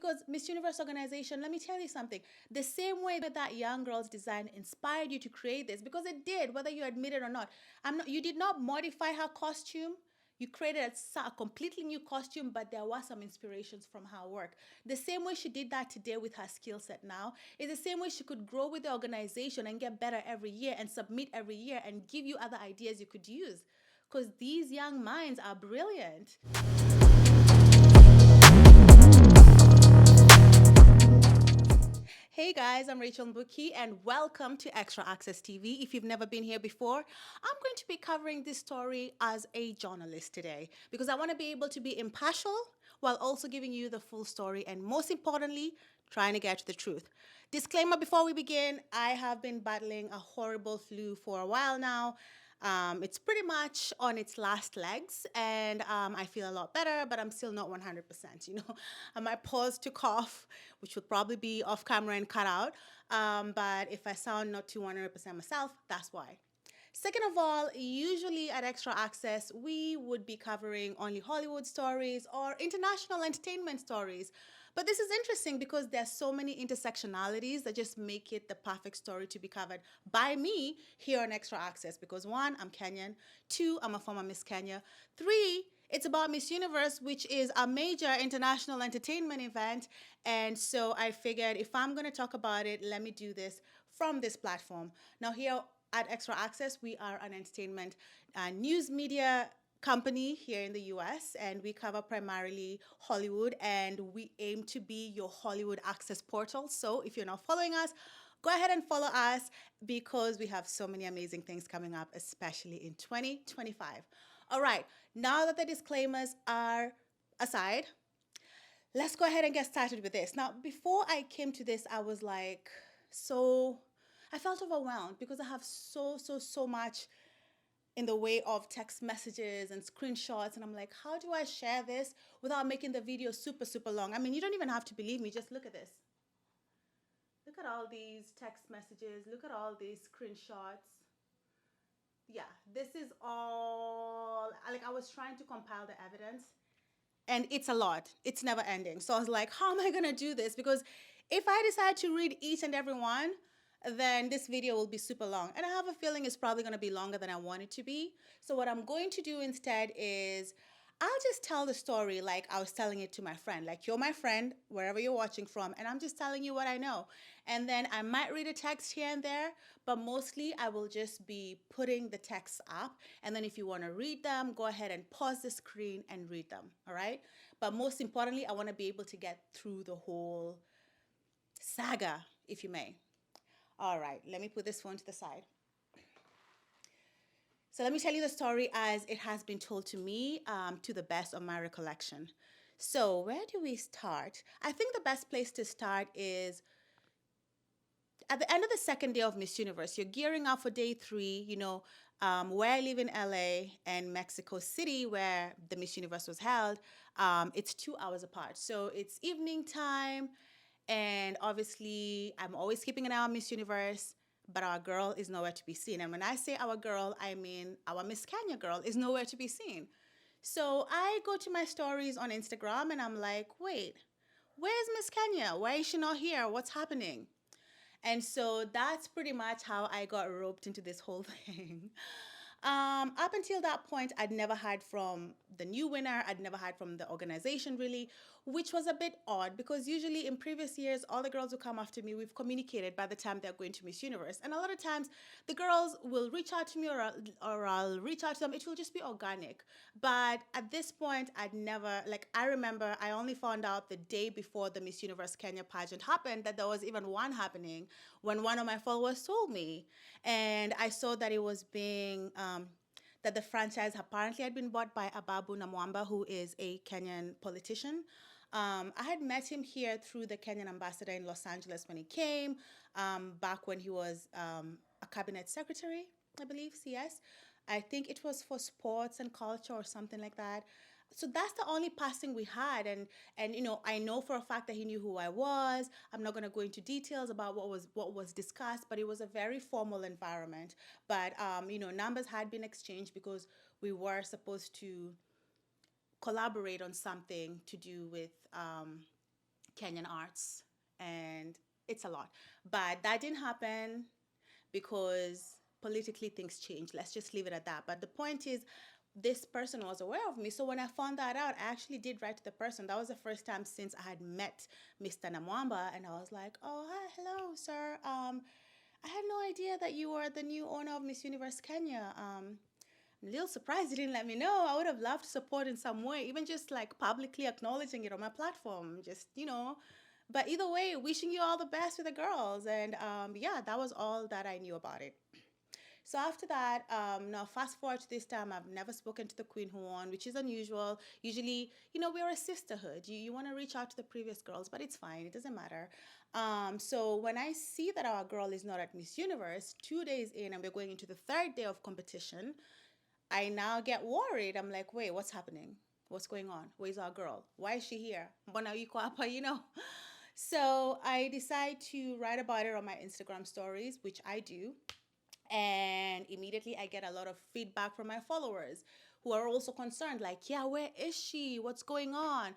Because Miss Universe organization, let me tell you something. The same way that young girl's design inspired you to create this, because it did, whether you admit it or not. You did not modify her costume. You created a completely new costume, but there were some inspirations from her work. The same way she did that today with her skill set now is the same way she could grow with the organization and get better every year and submit every year and give you other ideas you could use. Because these young minds are brilliant. Hey guys, I'm Rachel Mbuki and welcome to Extra Access TV. If you've never been here before, I'm going to be covering this story as a journalist today because I want to be able to be impartial while also giving you the full story and most importantly, trying to get to the truth. Disclaimer before we begin, I have been battling a horrible flu for a while now. It's pretty much on its last legs, and I feel a lot better, but I'm still not 100%. I might pause to cough, which would probably be off camera and cut out. But if I sound not too 100% myself, that's why. Second of all, usually at Extra Access, we would be covering only Hollywood stories or international entertainment stories. But this is interesting because there's so many intersectionalities that just make it the perfect story to be covered by me here on Extra Access. Because one, I'm Kenyan. Two, I'm a former Miss Kenya. Three, it's about Miss Universe, which is a major international entertainment event. And so I figured if I'm going to talk about it, let me do this from this platform. Now, here at Extra Access, we are an entertainment news media company here in the US, and we cover primarily Hollywood, and we aim to be your Hollywood access portal. So if you're not following us, go ahead and follow us because we have so many amazing things coming up, especially in 2025. All right, now that the disclaimers are aside, let's go ahead and get started with this. Now, before I came to this, I was like, I felt overwhelmed because I have so much in the way of text messages and screenshots. And I'm like, how do I share this without making the video super long? I mean, you don't even have to believe me. Just look at this. Look at all these text messages. Look at all these screenshots. Yeah, this is all, like, I was trying to compile the evidence and it's a lot. It's never ending. So I was like, how am I going to do this? Because if I decide to read each and every one, then this video will be super long. And I have a feeling it's probably going to be longer than I want it to be. So what I'm going to do instead is I'll just tell the story like I was telling it to my friend. Like, you're my friend, wherever you're watching from, and I'm just telling you what I know. And then I might read a text here and there, but mostly I will just be putting the texts up. And then if you want to read them, go ahead and pause the screen and read them. All right. But most importantly, I want to be able to get through the whole saga, if you may. All right, let me put this phone to the side. So let me tell you the story as it has been told to me, to the best of my recollection. So where do we start? I think the best place to start is at the end of the second day of Miss Universe. You're gearing up for day three, where I live in LA and Mexico City, where the Miss Universe was held. It's 2 hours apart. So it's evening time. And obviously, I'm always keeping an eye on Miss Universe, but our girl is nowhere to be seen. And when I say our girl, I mean our Miss Kenya girl is nowhere to be seen. So I go to my stories on Instagram and I'm like, wait, where's Miss Kenya? Why is she not here? What's happening? And so that's pretty much how I got roped into this whole thing. Up until that point, I'd never heard from the new winner. I'd never heard from the organization really, which was a bit odd because usually in previous years, all the girls who come after me, we've communicated by the time they're going to Miss Universe. And a lot of times the girls will reach out to me or I'll reach out to them. It will just be organic. But at this point, I'd never, like, I remember I only found out the day before the Miss Universe Kenya pageant happened that there was even one happening when one of my followers told me. And I saw that it was being that the franchise apparently had been bought by Ababu Namwamba, who is a Kenyan politician. I had met him here through the Kenyan ambassador in Los Angeles when he came, back when he was a cabinet secretary, I believe, CS. I think it was for sports and culture or something like that. So that's the only passing we had, and I know for a fact that he knew who I was. I'm not going to go into details about what was discussed, but it was a very formal environment. But numbers had been exchanged because we were supposed to collaborate on something to do with Kenyan arts, and it's a lot. But that didn't happen because politically things change. Let's just leave it at that. But the point is, this person was aware of me. So when I found that out, I actually did write to the person. That was the first time since I had met Mr. Namwamba, and I was like, "Oh, hi, hello, sir. I had no idea that you were the new owner of Miss Universe Kenya. I'm a little surprised you didn't let me know. I would have loved to support in some way, even just like publicly acknowledging it on my platform. Just. But either way, wishing you all the best with the girls. And yeah, that was all that I knew about it. So after that, now fast forward to this time, I've never spoken to the queen who won, which is unusual. Usually, we're a sisterhood. You want to reach out to the previous girls, but it's fine. It doesn't matter. So when I see that our girl is not at Miss Universe, 2 days in, and we're going into the third day of competition, I now get worried. I'm like, wait, what's happening? What's going on? Where's our girl? Why is she here? Mbona yuko hapa? So I decide to write about it on my Instagram stories, which I do. And immediately I get a lot of feedback from my followers who are also concerned, like, yeah, where is she? What's going on?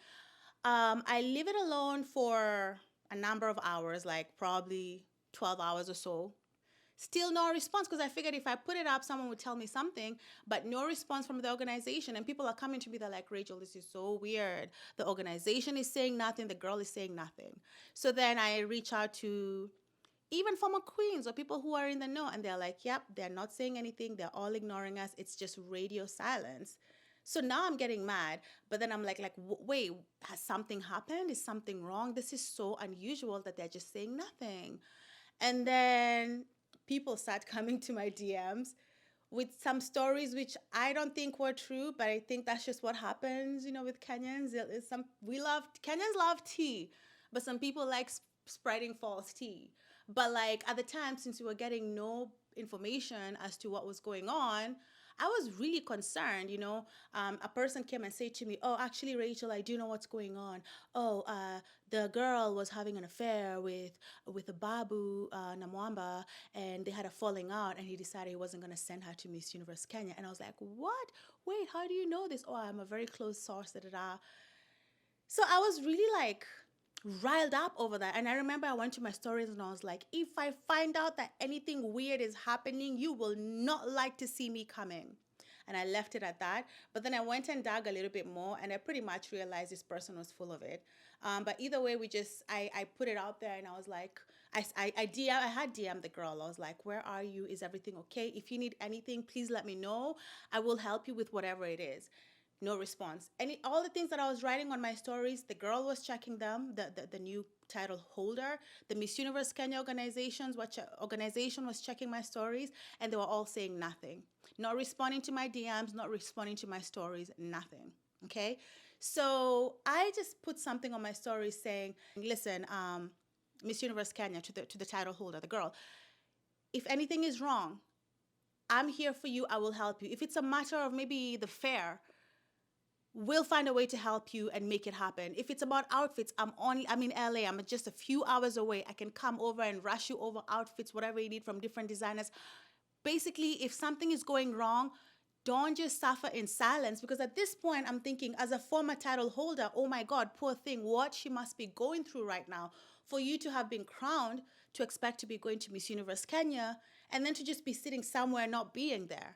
I leave it alone for a number of hours, like probably 12 hours or so. Still no response, because I figured if I put it up, someone would tell me something, but no response from the organization. And people are coming to me, they're like, Rachel, this is so weird. The organization is saying nothing, the girl is saying nothing. So then I reach out to even former queens or people who are in the know, and they're like, yep, they're not saying anything, they're all ignoring us, it's just radio silence. So now I'm getting mad, but then I'm like, wait, has something happened? Is something wrong? This is so unusual that they're just saying nothing. And then people start coming to my DMs with some stories which I don't think were true, but I think that's just what happens, with Kenyans. Kenyans love tea, but some people like spreading false tea. But like at the time, since we were getting no information as to what was going on, I was really concerned. A person came and said to me, "Oh, actually, Rachel, I do know what's going on. Oh, the girl was having an affair with a Babu Namwamba, and they had a falling out, and he decided he wasn't going to send her to Miss Universe Kenya." And I was like, "What? Wait, how do you know this?" "Oh, I'm a very close source." Da da da. So I was really like riled up over that. And I remember I went to my stories and I was like, if I find out that anything weird is happening, you will not like to see me coming. And I left it at that. But then I went and dug a little bit more, and I pretty much realized this person was full of it. But either way, I put it out there, and I was like, I had DM the girl. I was like, where are you? Is everything okay? If you need anything, please let me know. I will help you with whatever it is. No response. All the things that I was writing on my stories, the girl was checking them, the new title holder, the Miss Universe Kenya organization was checking my stories, and they were all saying nothing. Not responding to my DMs, not responding to my stories, nothing. Okay? So I just put something on my stories saying, listen, Miss Universe Kenya, to the title holder, the girl, if anything is wrong, I'm here for you. I will help you. If it's a matter of maybe the fair, we'll find a way to help you and make it happen. If it's about outfits, I'm in LA. I'm just a few hours away. I can come over and rush you over outfits, whatever you need from different designers. Basically, if something is going wrong, don't just suffer in silence, because at this point, I'm thinking, as a former title holder, oh my God, poor thing, what she must be going through right now for you to have been crowned, to expect to be going to Miss Universe Kenya, and then to just be sitting somewhere not being there.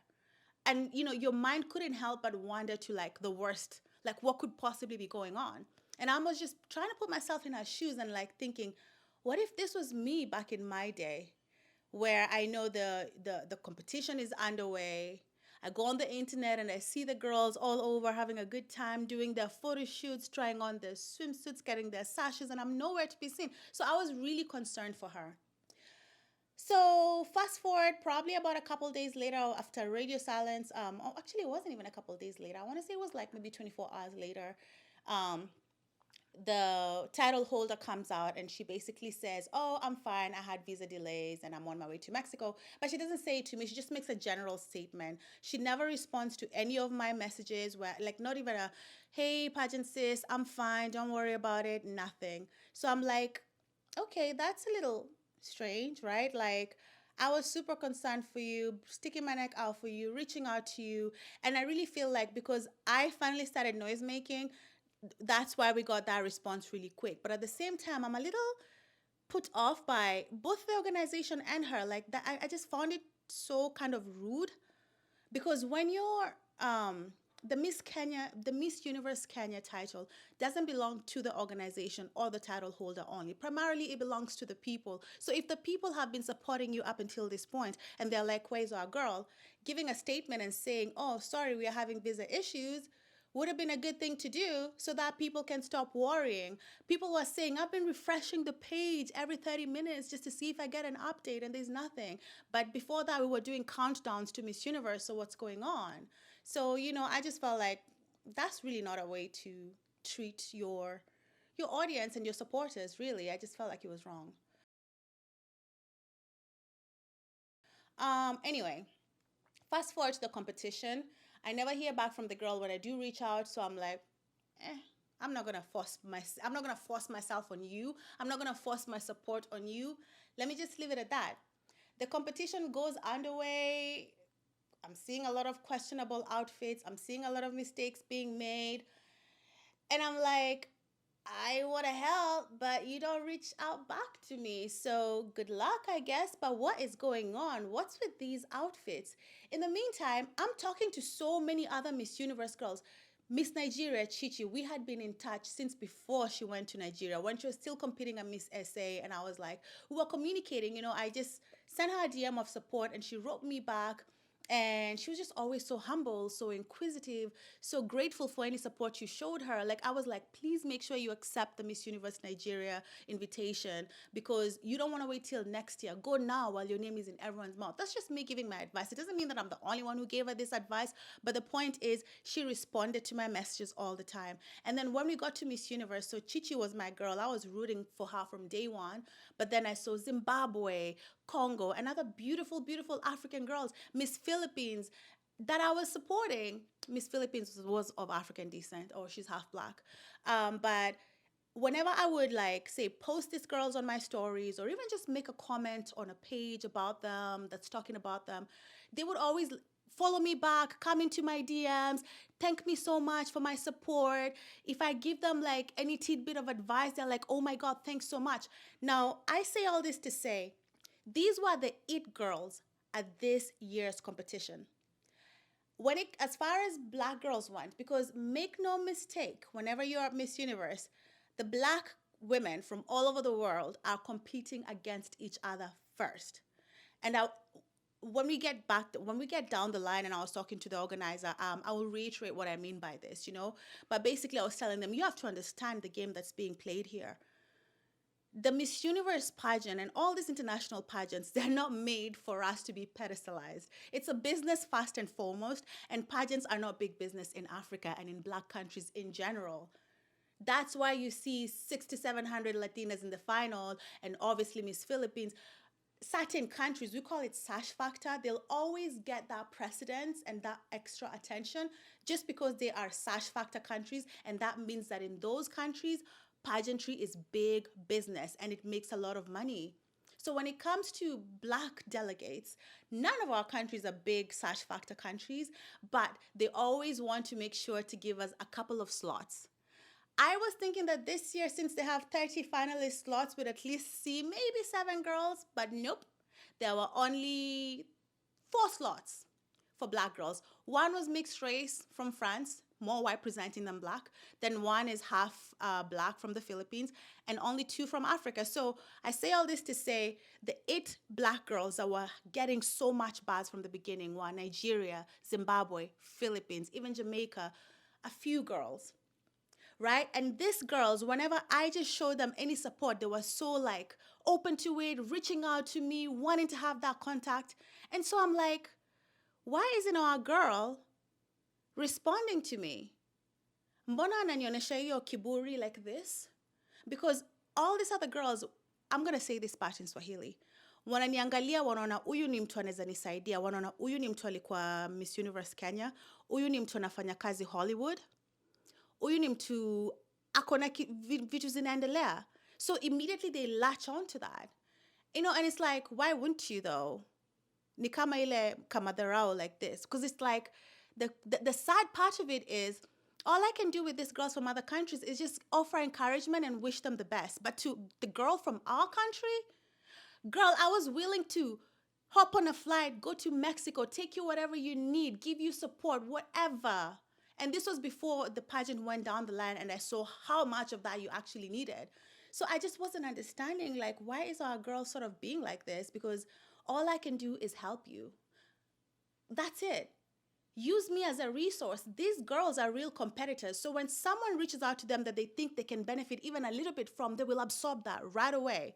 And your mind couldn't help but wander to like the worst, like what could possibly be going on. And I was just trying to put myself in her shoes and like thinking, what if this was me back in my day, where I know the competition is underway. I go on the internet and I see the girls all over having a good time doing their photo shoots, trying on their swimsuits, getting their sashes, and I'm nowhere to be seen. So I was really concerned for her. So fast forward, probably about a couple days later, after radio silence. Actually, it wasn't even a couple days later. I want to say it was like maybe 24 hours later. Um, the title holder comes out and she basically says, "Oh, I'm fine. I had visa delays and I'm on my way to Mexico." But she doesn't say it to me. She just makes a general statement. She never responds to any of my messages, where like not even a, "Hey, pageant sis, I'm fine. Don't worry about it." Nothing. So I'm like, okay, that's a little strange, right? Like, I was super concerned for you, sticking my neck out for you, reaching out to you. And I really feel like because I finally started noise making, That's why we got that response really quick. But at the same time, I'm a little put off by both the organization and her. Like that, I just found it so kind of rude because when you're the Miss Universe Kenya title doesn't belong to the organization or the title holder only. Primarily, it belongs to the people. So if the people have been supporting you up until this point and they're like, where's our girl? Giving a statement and saying, oh, sorry, we are having visa issues would have been a good thing to do so that people can stop worrying. People were saying, I've been refreshing the page every 30 minutes just to see if I get an update, and there's nothing. But before that, we were doing countdowns to Miss Universe, so what's going on? So, I just felt like that's really not a way to treat your audience and your supporters, really. I just felt like it was wrong. Anyway, fast forward to the competition. I never hear back from the girl when I do reach out, so I'm like, eh, I'm not gonna force myself on you. I'm not gonna force my support on you. Let me just leave it at that. The competition goes underway. I'm seeing a lot of questionable outfits. I'm seeing a lot of mistakes being made. And I'm like, I want to help, but you don't reach out back to me. So good luck, I guess. But what is going on? What's with these outfits? In the meantime, I'm talking to so many other Miss Universe girls. Miss Nigeria, Chichi, we had been in touch since before she went to Nigeria when she was still competing at Miss SA. And I was like, we were communicating. I just sent her a DM of support and she wrote me back. And she was just always so humble, so inquisitive, so grateful for any support you showed her. Like, I was like, please make sure you accept the Miss Universe Nigeria invitation because you don't want to wait till next year. Go now while your name is in everyone's mouth. That's just me giving my advice. It doesn't mean that I'm the only one who gave her this advice, but the point is she responded to my messages all the time. And then when we got to Miss Universe, so Chichi was my girl. I was rooting for her from day one. But then I saw Zimbabwe, Congo, and other beautiful, beautiful African girls, Miss Philippines, that I was supporting. Miss Philippines was of African descent, or she's half black. But whenever I would like say post these girls on my stories or even just make a comment on a page about them that's talking about them, they would always follow me back, come into my DMs, thank me so much for my support. If I give them like any tidbit of advice, they're like, oh my God, thanks so much. Now, I say all this to say, these were the it girls at this year's competition. As far as black girls went, because make no mistake, whenever you're at Miss Universe, the black women from all over the world are competing against each other first. And when we get down the line, and I was talking to the organizer, I will reiterate what I mean by this. But basically, I was telling them, you have to understand the game that's being played here. The Miss Universe pageant and all these international pageants, they're not made for us to be pedestalized. It's a business first and foremost, and pageants are not big business in Africa and in black countries in general. That's why you see 6,700 Latinas in the final, and obviously Miss Philippines. Certain countries, we call it sash factor, they'll always get that precedence and that extra attention just because they are sash factor countries. And that means that in those countries, pageantry is big business and it makes a lot of money. So when it comes to black delegates, none of our countries are big sash factor countries, but they always want to make sure to give us a couple of slots. I was thinking that this year, since they have 30 finalist slots, we'd at least see maybe 7 girls, but nope. There were only 4 slots for black girls. One was mixed race from France, more white presenting than black. Then one is half black from the Philippines, and only 2 from Africa. So I say all this to say the 8 black girls that were getting so much buzz from the beginning were Nigeria, Zimbabwe, Philippines, even Jamaica, a few girls, right? And these girls, whenever I just showed them any support, they were so like open to it, reaching out to me, wanting to have that contact. And so I'm like, why isn't our girl responding to me? Mbona ananionyesha hiyo kiburi like this? Because all these other girls, I'm going to say this part in Swahili. Wananiangalia wanaona huyu ni mtu anaweza nisaidia, wanaona huyu ni mtu alikuwa Miss Universe Kenya, huyu ni mtu anafanya kazi Hollywood, huyu ni mtu akona vitu zinaendelea. So immediately they latch on to that. And it's like, why wouldn't you though? Ni kama ile kama dharau like this. Because it's like, the sad part of it is, All I can do with these girls from other countries is just offer encouragement and wish them the best. But to the girl from our country, girl, I was willing to hop on a flight, go to Mexico, take you whatever you need, give you support, whatever. And this was before the pageant went down the line and I saw how much of that you actually needed. So I just wasn't understanding, like, why is our girl sort of being like this? Because all I can do is help you. That's it. Use me as a resource. These girls are real competitors. So when someone reaches out to them that they think they can benefit even a little bit from, they will absorb that right away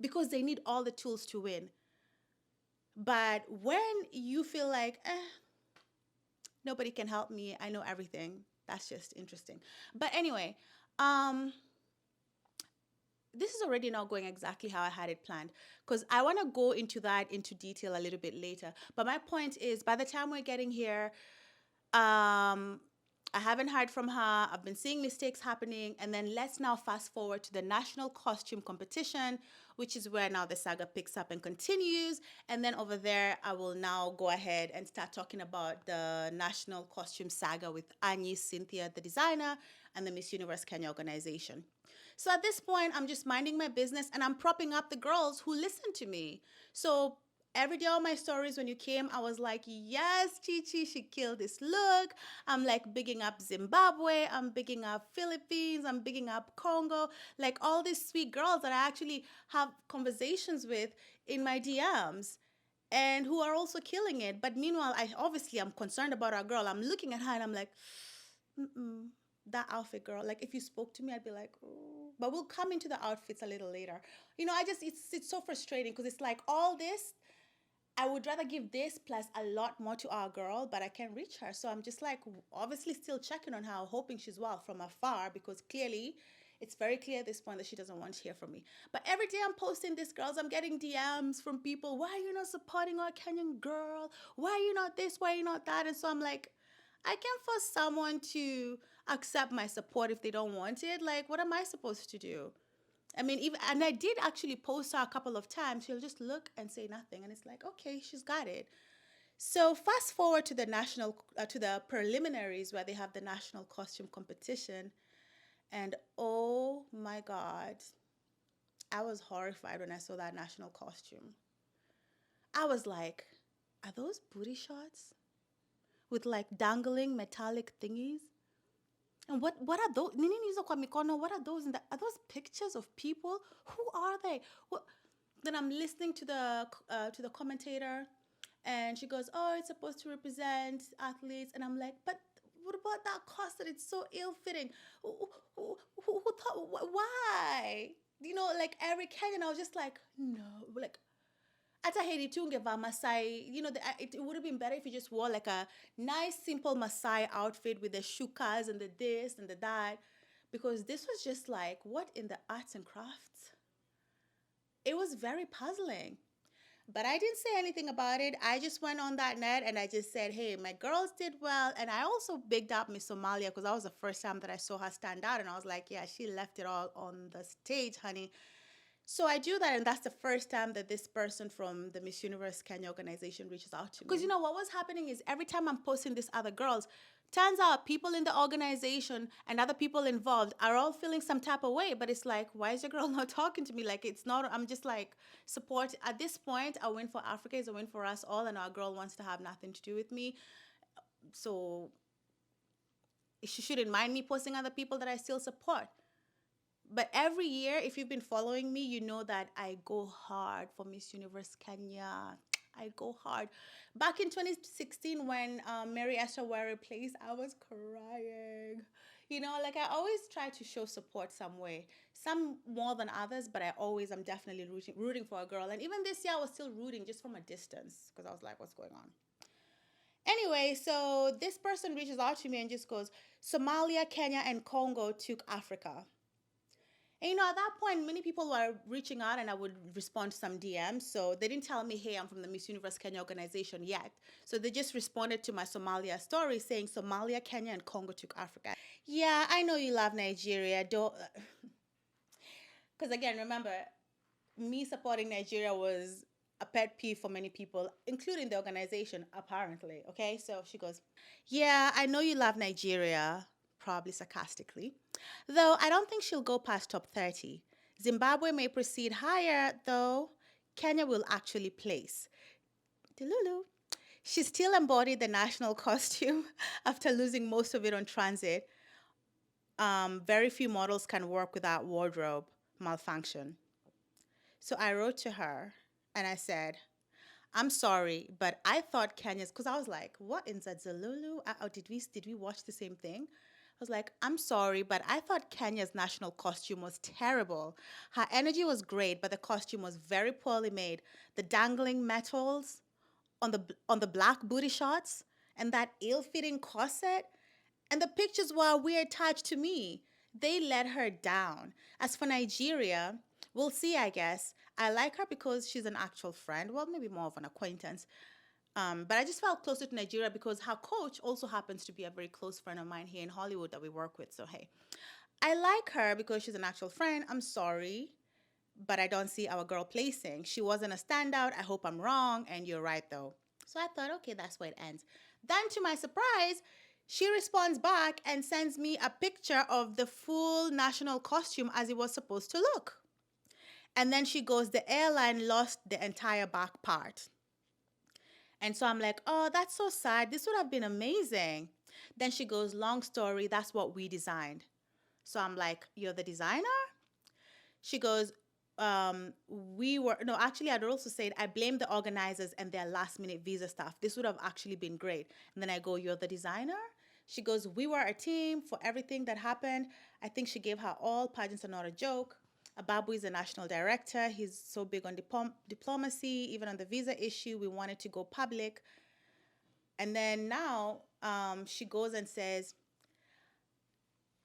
because they need all the tools to win. But when you feel like, nobody can help me, I know everything, that's just interesting. But anyway, this is already not going exactly how I had it planned because I want to go into detail a little bit later. But my point is, by the time we're getting here, I haven't heard from her. I've been seeing mistakes happening. And then let's now fast forward to the national costume competition, which is where now the saga picks up and continues. And then over there, I will now go ahead and start talking about the national costume saga with Annie, Cynthia, the designer, and the Miss Universe Kenya organization. So at this point, I'm just minding my business and I'm propping up the girls who listen to me. So every day on my stories when you came, I was like, yes, Chi, she killed this look. I'm like bigging up Zimbabwe. I'm bigging up Philippines. I'm bigging up Congo. Like all these sweet girls that I actually have conversations with in my DMs and who are also killing it. But meanwhile, I'm concerned about our girl. I'm looking at her and I'm like, mm-mm, that outfit, girl. Like if you spoke to me, I'd be like, oh. But we'll come into the outfits a little later. It's so frustrating because it's like all this I would rather give this plus a lot more to our girl, but I can't reach her. So I'm just like, obviously, still checking on her, hoping she's well from afar, because clearly it's very clear at this point that she doesn't want to hear from me. But every day I'm posting this, girls, I'm getting DMs from people. Why are you not supporting our Kenyan girl? Why are you not this? Why are you not that? And so I'm like, I can't force someone to accept my support if they don't want it. Like, what am I supposed to do? I mean, and I did actually post her a couple of times. She'll just look and say nothing, and it's like, okay, she's got it. So fast forward to to the preliminaries where they have the national costume competition, and oh my God, I was horrified when I saw that national costume. I was like, are those booty shots with like dangling metallic thingies? And what are those? Nini nizo kwa mikono. What are those? Are those pictures of people? Who are they? What? Then I'm listening to the commentator, and she goes, "Oh, it's supposed to represent athletes." And I'm like, "But what about that cost? That it's so ill-fitting. Who thought? Why? Like every Kenyan, I was just like, no, like hata heri tu ungevaa Masai, it would have been better if you just wore like a nice, simple Masai outfit with the shukas and the this and the that. Because this was just like, what in the arts and crafts? It was very puzzling. But I didn't say anything about it. I just went on that net and I just said, hey, my girls did well. And I also bigged up Miss Somalia because that was the first time that I saw her stand out. And I was like, yeah, she left it all on the stage, honey. So I do that, and that's the first time that this person from the Miss Universe Kenya organization reaches out to me. Because what was happening is every time I'm posting these other girls, turns out people in the organization and other people involved are all feeling some type of way. But it's like, why is your girl not talking to me? Like, it's not, I'm just like, support. At this point, a win for Africa is a win for us all, and our girl wants to have nothing to do with me. So she shouldn't mind me posting other people that I still support. But every year, if you've been following me, you know that I go hard for Miss Universe Kenya. I go hard. Back in 2016, when Mary Esther Were placed, I was crying. Like I always try to show support some way. Some more than others, but I'm definitely rooting for a girl. And even this year, I was still rooting just from a distance because I was like, what's going on? Anyway, so this person reaches out to me and just goes, Somalia, Kenya, and Congo took Africa. And at that point, many people were reaching out and I would respond to some DMs. So they didn't tell me, hey, I'm from the Miss Universe Kenya organization yet. So they just responded to my Somalia story saying Somalia, Kenya, and Congo took Africa. Yeah, I know you love Nigeria. Don't. Because again, remember, me supporting Nigeria was a pet peeve for many people, including the organization, apparently. Okay, so she goes, yeah, I know you love Nigeria, probably sarcastically. Though I don't think she'll go past top 30. Zimbabwe may proceed higher, though Kenya will actually place. Delulu. She still embodied the national costume after losing most of it on transit. Very few models can work without wardrobe malfunction. So I wrote to her and I said, I'm sorry, but I thought Kenya's because I was like, what in Zazalulu? Oh, did we watch the same thing? I was like, I'm sorry, but I thought Kenya's national costume was terrible. Her energy was great, but the costume was very poorly made. The dangling metals on the black booty shots and that ill-fitting corset, and the pictures were weird touch to me. They let her down. As for Nigeria, we'll see, I guess. I like her because she's an actual friend. Well, maybe more of an acquaintance. But I just felt closer to Nigeria because her coach also happens to be a very close friend of mine here in Hollywood that we work with. So, hey, I like her because she's an actual friend. I'm sorry, but I don't see our girl placing. She wasn't a standout. I hope I'm wrong. And you're right, though. So I thought, okay, that's where it ends. Then, to my surprise, she responds back and sends me a picture of the full national costume as it was supposed to look. And then she goes, the airline lost the entire back part. And so I'm like, oh, that's so sad. This would have been amazing. Then she goes, long story, that's what we designed. So I'm like, you're the designer? She goes, we were, no, actually, I'd also said, I blame the organizers and their last minute visa stuff. This would have actually been great. And then I go, you're the designer? She goes, we were a team for everything that happened. I think she gave her all. Pageants are not a joke. Ababu is a national director. He's so big on diplomacy, even on the visa issue. We wanted to go public. And then now she goes and says,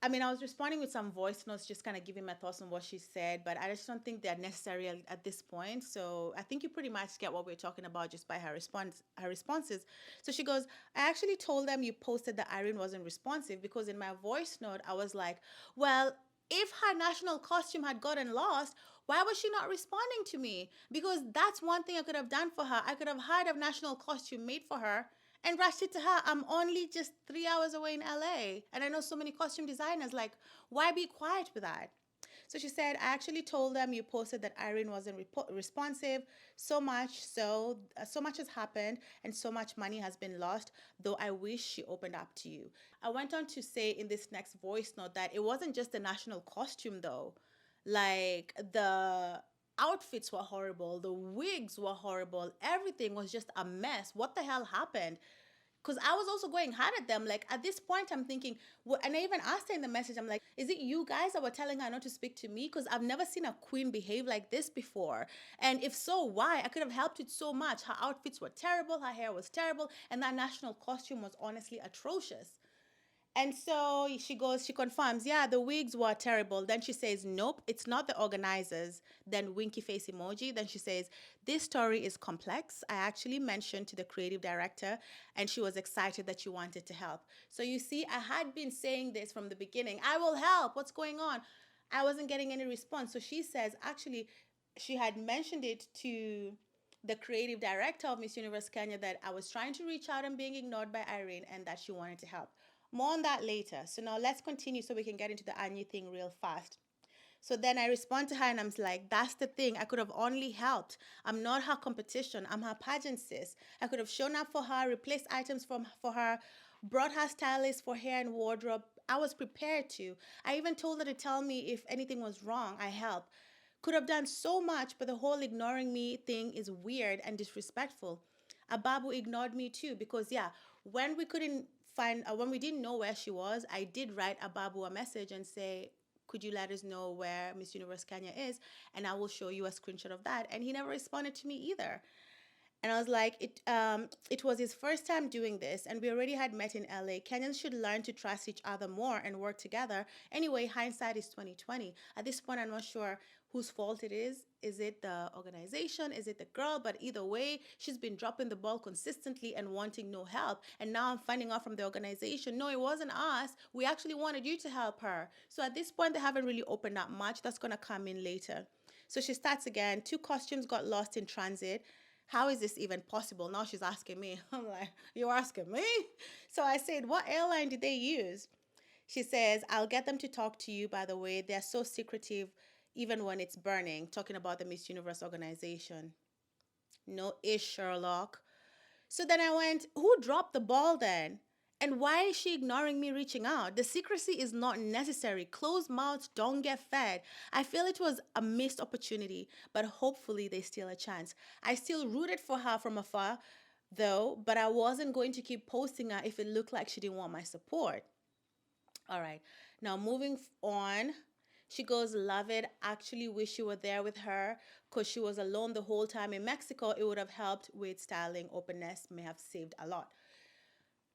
I mean, I was responding with some voice notes, just kind of giving my thoughts on what she said, but I just don't think they're necessary at this point. So I think you pretty much get what we're talking about just by her responses. So she goes, I actually told them you posted that Irene wasn't responsive because in my voice note, I was like, well, if her national costume had gotten lost, why was she not responding to me? Because that's one thing I could have done for her. I could have had a national costume made for her and rushed it to her. I'm only just 3 hours away in LA. And I know so many costume designers. Like, why be quiet with that? So she said, I actually told them you posted that Irene wasn't responsive. So much has happened and so much money has been lost, though I wish she opened up to you. I went on to say in this next voice note that it wasn't just the national costume, though. Like, the outfits were horrible, the wigs were horrible, everything was just a mess. What the hell happened? Because I was also going hard at them. Like, at this point, I'm thinking, and I even asked her in the message, I'm like, is it you guys that were telling her not to speak to me? Because I've never seen a queen behave like this before. And if so, why? I could have helped it so much. Her outfits were terrible, her hair was terrible, and that national costume was honestly atrocious. And so she confirms, yeah, the wigs were terrible. Then she says, nope, it's not the organizers. Then winky face emoji. Then she says, this story is complex. I actually mentioned to the creative director, and she was excited that you wanted to help. So you see, I had been saying this from the beginning. I will help. What's going on? I wasn't getting any response. So she says, actually, she had mentioned it to the creative director of Miss Universe Kenya that I was trying to reach out and being ignored by Irene and that she wanted to help. More on that later. So now let's continue so we can get into the Annie thing real fast. So then I respond to her and I'm like, that's the thing. I could have only helped. I'm not her competition. I'm her pageant sis. I could have shown up for her, replaced items for her, brought her stylist for hair and wardrobe. I was prepared to. I even told her to tell me if anything was wrong. I helped. Could have done so much, but the whole ignoring me thing is weird and disrespectful. Ababu ignored me too because, yeah, when we couldn't when we didn't know where she was, I did write Ababu a message and say, could you let us know where Miss Universe Kenya is? And I will show you a screenshot of that. And he never responded to me either. And I was like, it was his first time doing this, and we already had met in LA. Kenyans should learn to trust each other more and work together. Anyway, hindsight is 2020. At this point, I'm not sure whose fault it is. Is it the organization? Is it the girl? But either way, she's been dropping the ball consistently and wanting no help. And now I'm finding out from the organization, no, it wasn't us. We actually wanted you to help her. So at this point, they haven't really opened up much. That's going to come in later. So she starts again. 2 costumes got lost in transit. How is this even possible? Now she's asking me. I'm like, you're asking me? So I said, what airline did they use? She says, I'll get them to talk to you, by the way. They're so secretive, even when it's burning, talking about the Miss Universe organization. No ish, Sherlock. So then I went, who dropped the ball then? And why is she ignoring me reaching out? The secrecy is not necessary. Closed mouths don't get fed. I feel it was a missed opportunity, but hopefully they steal a chance. I still rooted for her from afar, though, but I wasn't going to keep posting her if it looked like she didn't want my support. All right. Now moving on. She goes, love it. Actually wish you were there with her because she was alone the whole time in Mexico. It would have helped with styling. Openness may have saved a lot.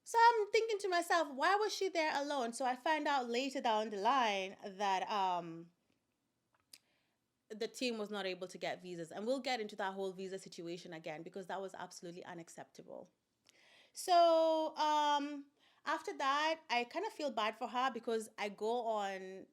So I'm thinking to myself, why was she there alone? So I find out later down the line that the team was not able to get visas. And we'll get into that whole visa situation again because that was absolutely unacceptable. So after that, I kind of feel bad for her because I go on,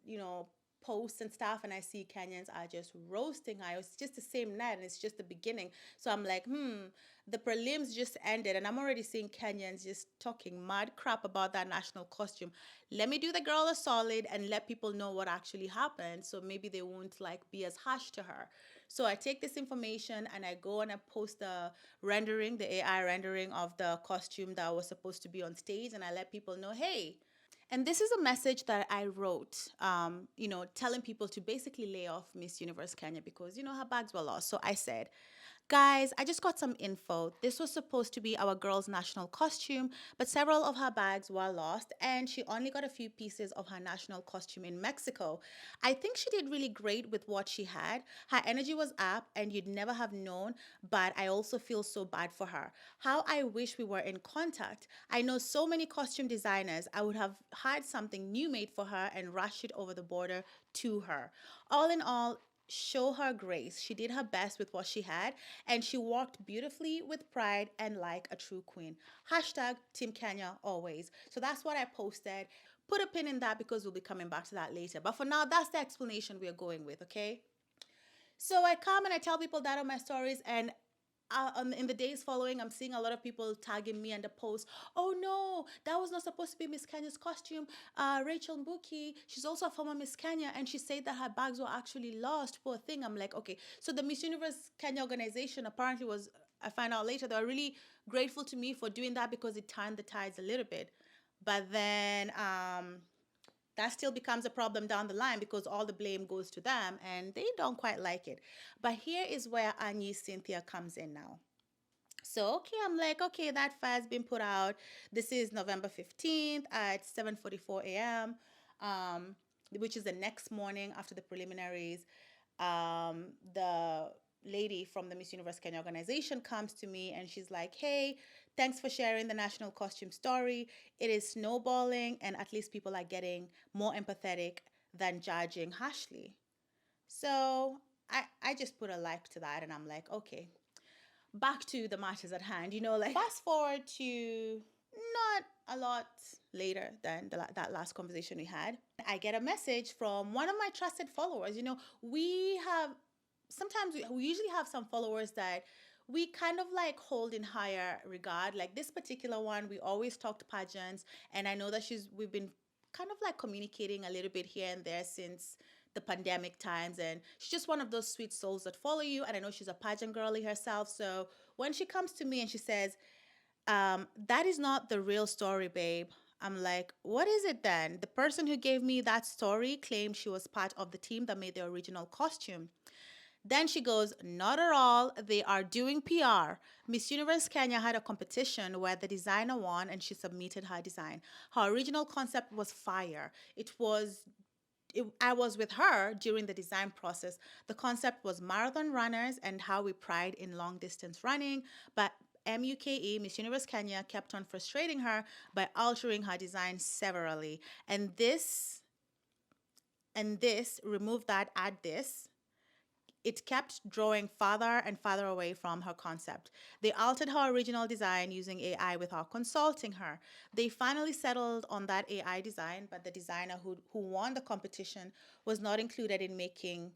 posts and stuff, and I see Kenyans are just roasting her. It's just the same night, and it's just the beginning. So I'm like, the prelims just ended, and I'm already seeing Kenyans just talking mad crap about that national costume. Let me do the girl a solid and let people know what actually happened, so maybe they won't like be as harsh to her. So I take this information and I go and I post the rendering, the AI rendering of the costume that was supposed to be on stage, and I let people know, hey. And this is a message that I wrote, telling people to basically lay off Miss Universe Kenya because, her bags were lost. So I said, guys, I just got some info. This was supposed to be our girl's national costume, but several of her bags were lost, and she only got a few pieces of her national costume in Mexico. I think she did really great with what she had. Her energy was up, and you'd never have known, but I also feel so bad for her. How I wish we were in contact. I know so many costume designers. I would have had something new made for her and rushed it over the border to her. All in all, show her grace. She did her best with what she had, and she walked beautifully with pride and like a true queen. Hashtag Team Kenya always. So that's what I posted. Put a pin in that because we'll be coming back to that later. But for now, that's the explanation we're going with, okay? So I come and I tell people that on my stories, and in the days following, I'm seeing a lot of people tagging me and the post. Oh no, that was not supposed to be Miss Kenya's costume. Rachel Mbuki, she's also a former Miss Kenya, and she said that her bags were actually lost. Poor thing. I'm like, okay. So the Miss Universe Kenya organization apparently was. I find out later they were really grateful to me for doing that because it turned the tides a little bit. But then that still becomes a problem down the line because all the blame goes to them and they don't quite like it. But here is where Annie Cynthia comes in now. So, okay, I'm like, okay, that fire's been put out. This is November 15th at 7:44 a.m., um, which is the next morning after the preliminaries. The lady from the Miss Universe Kenya organization comes to me and she's like, hey, thanks for sharing the national costume story. It is snowballing, and at least people are getting more empathetic than judging harshly. So I just put a like to that and I'm like, okay, back to the matters at hand. Like fast forward to not a lot later than that last conversation we had. I get a message from one of my trusted followers. We have sometimes we usually have some followers that we kind of like hold in higher regard. Like this particular one, we always talked pageants, and I know that we've been kind of like communicating a little bit here and there since the pandemic times, and she's just one of those sweet souls that follow you, and I know she's a pageant girly herself. So when she comes to me and she says, that is not the real story, babe. I'm like, what is it then? The person who gave me that story claimed she was part of the team that made the original costume. Then she goes, not at all. They are doing PR. Miss Universe Kenya had a competition where the designer won and she submitted her design. Her original concept was fire. I was with her during the design process. The concept was marathon runners and how we pride in long distance running, but MUKE, Miss Universe Kenya, kept on frustrating her by altering her design severally. And this, remove that, add this. It kept drawing farther and farther away from her concept. They altered her original design using AI without consulting her. They finally settled on that AI design, but the designer who won the competition was not included in making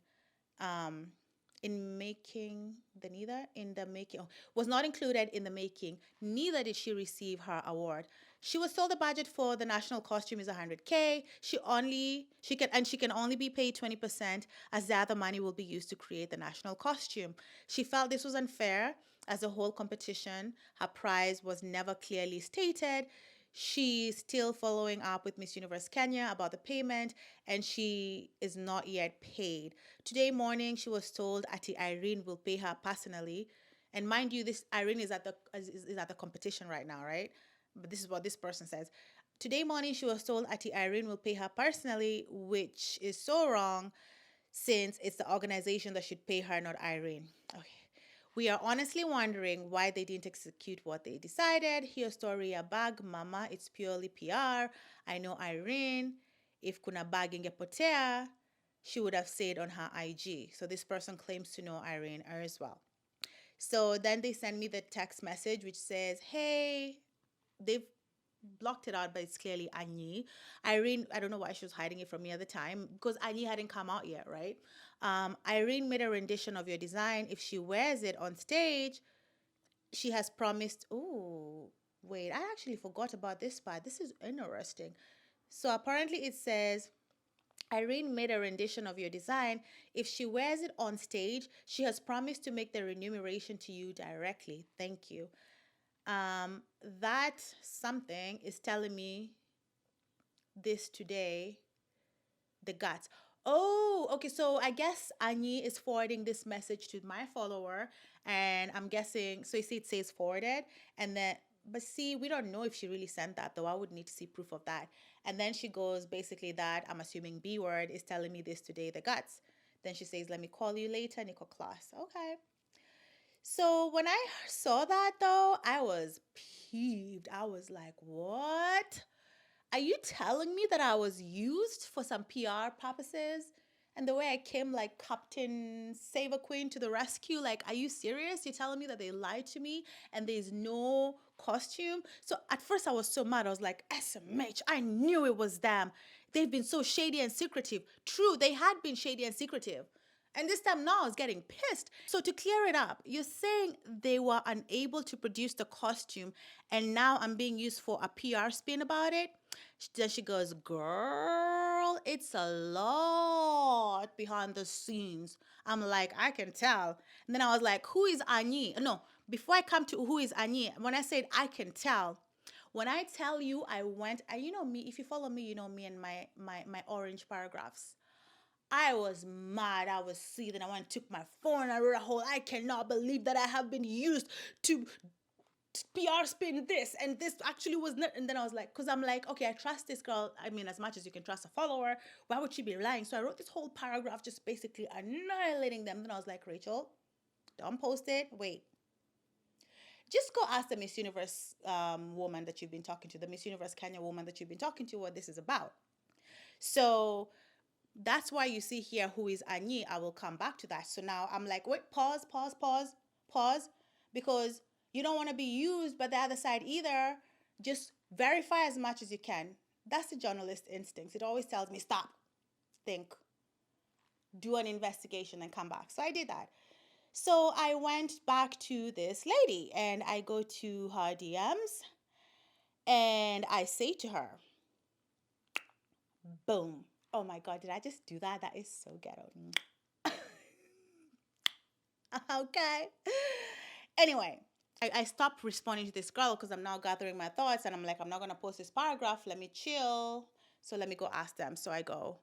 in making the neither in the making was not included in the making. Neither did she receive her award. She was told the budget for the national costume is 100K. She can only be paid 20% as the other money will be used to create the national costume. She felt this was unfair as the whole competition. Her prize was never clearly stated. She's still following up with Miss Universe Kenya about the payment, and she is not yet paid. Today morning, she was told Ati Irene will pay her personally. And mind you, this Irene is at the competition right now, right? But this is what this person says. Today morning, she was told Ati Irene will pay her personally, which is so wrong since it's the organization that should pay her, not Irene. Okay. We are honestly wondering why they didn't execute what they decided. Here story a bag, mama. It's purely PR. I know Irene. If kuna bag ingepotea, she would have said on her IG. So this person claims to know Irene as well. So then they send me the text message which says, "Hey, they've blocked it out, but it's clearly Anyi. Irene, I don't know why she was hiding it from me at the time because Anyi hadn't come out yet, right? Irene made a rendition of your design. If she wears it on stage, she has promised. Oh, wait, I actually forgot about this part. This is interesting. So apparently it says, Irene made a rendition of your design. If she wears it on stage, she has promised to make the remuneration to you directly. Thank you. That something is telling me this today, the guts. Oh, okay. So I guess Anyi is forwarding this message to my follower, and I'm guessing. So you see, it says forwarded, and then, but see, we don't know if she really sent that though. I would need to see proof of that. And then she goes basically that I'm assuming B word is telling me this today, the guts. Then she says, "Let me call you later, Nico class." Okay. So when I saw that though, I was peeved. I was like, what? Are you telling me that I was used for some PR purposes? And the way I came like Captain Save a Queen to the rescue, like, are you serious? You're telling me that they lied to me and there's no costume? So at first I was so mad. I was like, SMH, I knew it was them. They've been so shady and secretive. True, they had been shady and secretive. And this time now I was getting pissed. So to clear it up, you're saying they were unable to produce the costume and now I'm being used for a PR spin about it? Then she goes, girl, it's a lot behind the scenes. I'm like, I can tell. And then I was like, who is Anyi? No, before I come to who is Anyi, when I said I can tell, when I tell you I went, and you know me, if you follow me, you know me and my orange paragraphs. I was mad. I was seething. I went and took my phone. I wrote a whole, I cannot believe that I have been used to PR spin this and this actually was not. And then I was like, because I'm like, okay, I trust this girl. I mean, as much as you can trust a follower, why would she be lying? So I wrote this whole paragraph just basically annihilating them. Then I was like, Rachel, don't post it. Wait. Just go ask the Miss Universe woman that you've been talking to, the Miss Universe Kenya woman that you've been talking to, what this is about. So that's why you see here who is Anyi. I will come back to that. So now I'm like, wait, pause, because you don't want to be used by the other side either. Just verify as much as you can. That's the journalist instincts. It always tells me, stop, think, do an investigation, and come back. So I did that. So I went back to this lady and I go to her DMs and I say to her, boom. Oh my God, did I just do that? That is so ghetto. Okay. Anyway, I stopped responding to this girl because I'm now gathering my thoughts and I'm like, I'm not going to post this paragraph. Let me chill. So let me go ask them. So I go.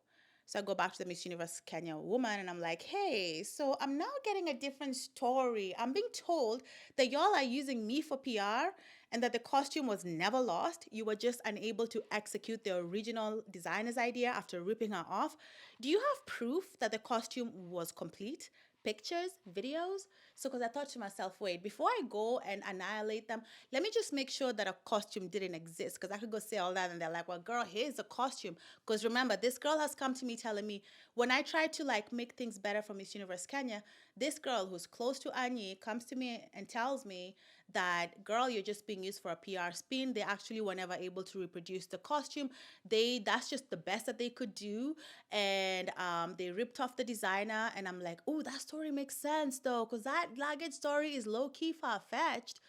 So I go back to the Miss Universe Kenya woman and I'm like, hey, so I'm now getting a different story. I'm being told that y'all are using me for PR and that the costume was never lost. You were just unable to execute the original designer's idea after ripping her off. Do you have proof that the costume was complete? Pictures, videos? So, because I thought to myself, wait, before I go and annihilate them, let me just make sure that a costume didn't exist. Because I could go say all that and they're like, well, girl, here's a costume. Because remember, this girl has come to me telling me when I try to like make things better for Miss Universe Kenya, this girl who's close to Anyi comes to me and tells me that, girl, you're just being used for a PR spin. They actually were never able to reproduce the costume. That's just the best that they could do. And they ripped off the designer. And I'm like, oh, that story story makes sense though, because that luggage story is low key far fetched.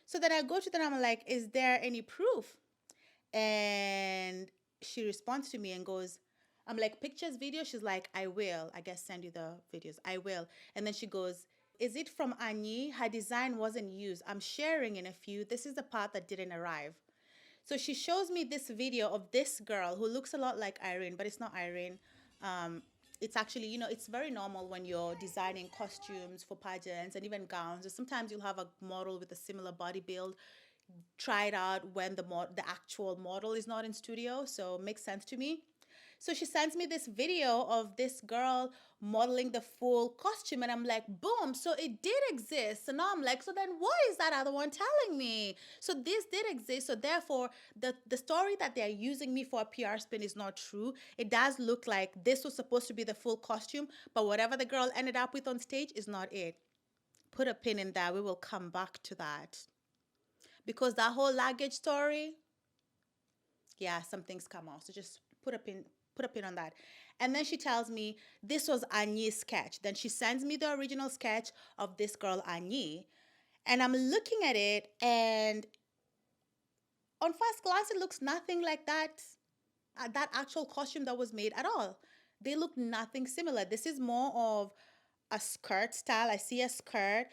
So then I go to them, I'm like, is there any proof? And she responds to me and goes, I'm like, pictures, video? She's like, I will. I guess send you the videos. I will. And then she goes, is it from Annie? Her design wasn't used. I'm sharing in a few. This is the part that didn't arrive. So she shows me this video of this girl who looks a lot like Irene, but it's not Irene. Um, it's actually, it's very normal when you're designing costumes for pageants and even gowns. Sometimes you'll have a model with a similar body build. Try it out when the actual model is not in studio. So it makes sense to me. So she sends me this video of this girl modeling the full costume, and I'm like, boom, so it did exist. So now I'm like, so then what is that other one telling me? So this did exist. So therefore, the story that they're using me for a PR spin is not true. It does look like this was supposed to be the full costume, but whatever the girl ended up with on stage is not it. Put a pin in that. We will come back to that. Because that whole luggage story, yeah, some things come out. So just put a pin on that. And then she tells me this was Annie's sketch. Then she sends me the original sketch of this girl Annie. And I'm looking at it, and on first glance it looks nothing like that actual costume that was made at all. They look nothing similar. This is more of a skirt style. I see a skirt.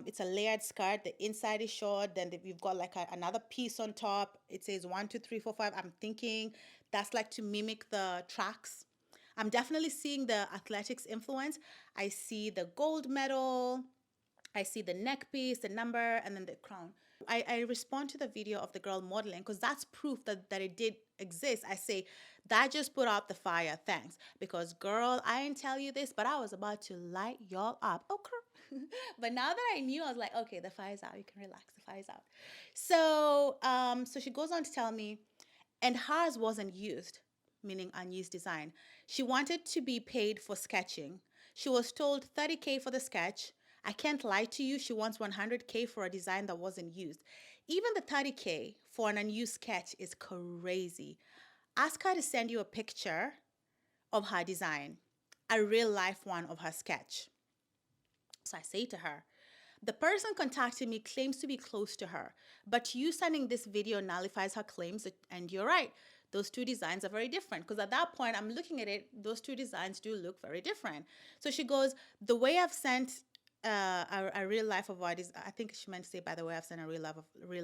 It's a layered skirt. The inside is short. Then you've got like another piece on top. It says 1, 2, 3, 4, 5. I'm thinking that's like to mimic the tracks. I'm definitely seeing the athletics influence. I see the gold medal. I see the neck piece, the number, and then the crown. I respond to the video of the girl modeling because that's proof that it did exist. I say, that just put out the fire. Thanks. Because, girl, I didn't tell you this, but I was about to light y'all up. Okay. But now that I knew, I was like, okay, the fire's out. You can relax. The fire's out. So she goes on to tell me, and hers wasn't used, meaning unused design. She wanted to be paid for sketching. She was told 30K for the sketch. I can't lie to you, she wants 100K for a design that wasn't used. Even the 30K for an unused sketch is crazy. Ask her to send you a picture of her design, a real life one of her sketch. So I say to her, the person contacting me claims to be close to her, but you sending this video nullifies her claims, and you're right. Those two designs are very different because at that point, I'm looking at it, those two designs do look very different. So she goes, the way I've sent a real life of our design. I think she meant to say, by the way, I've sent a real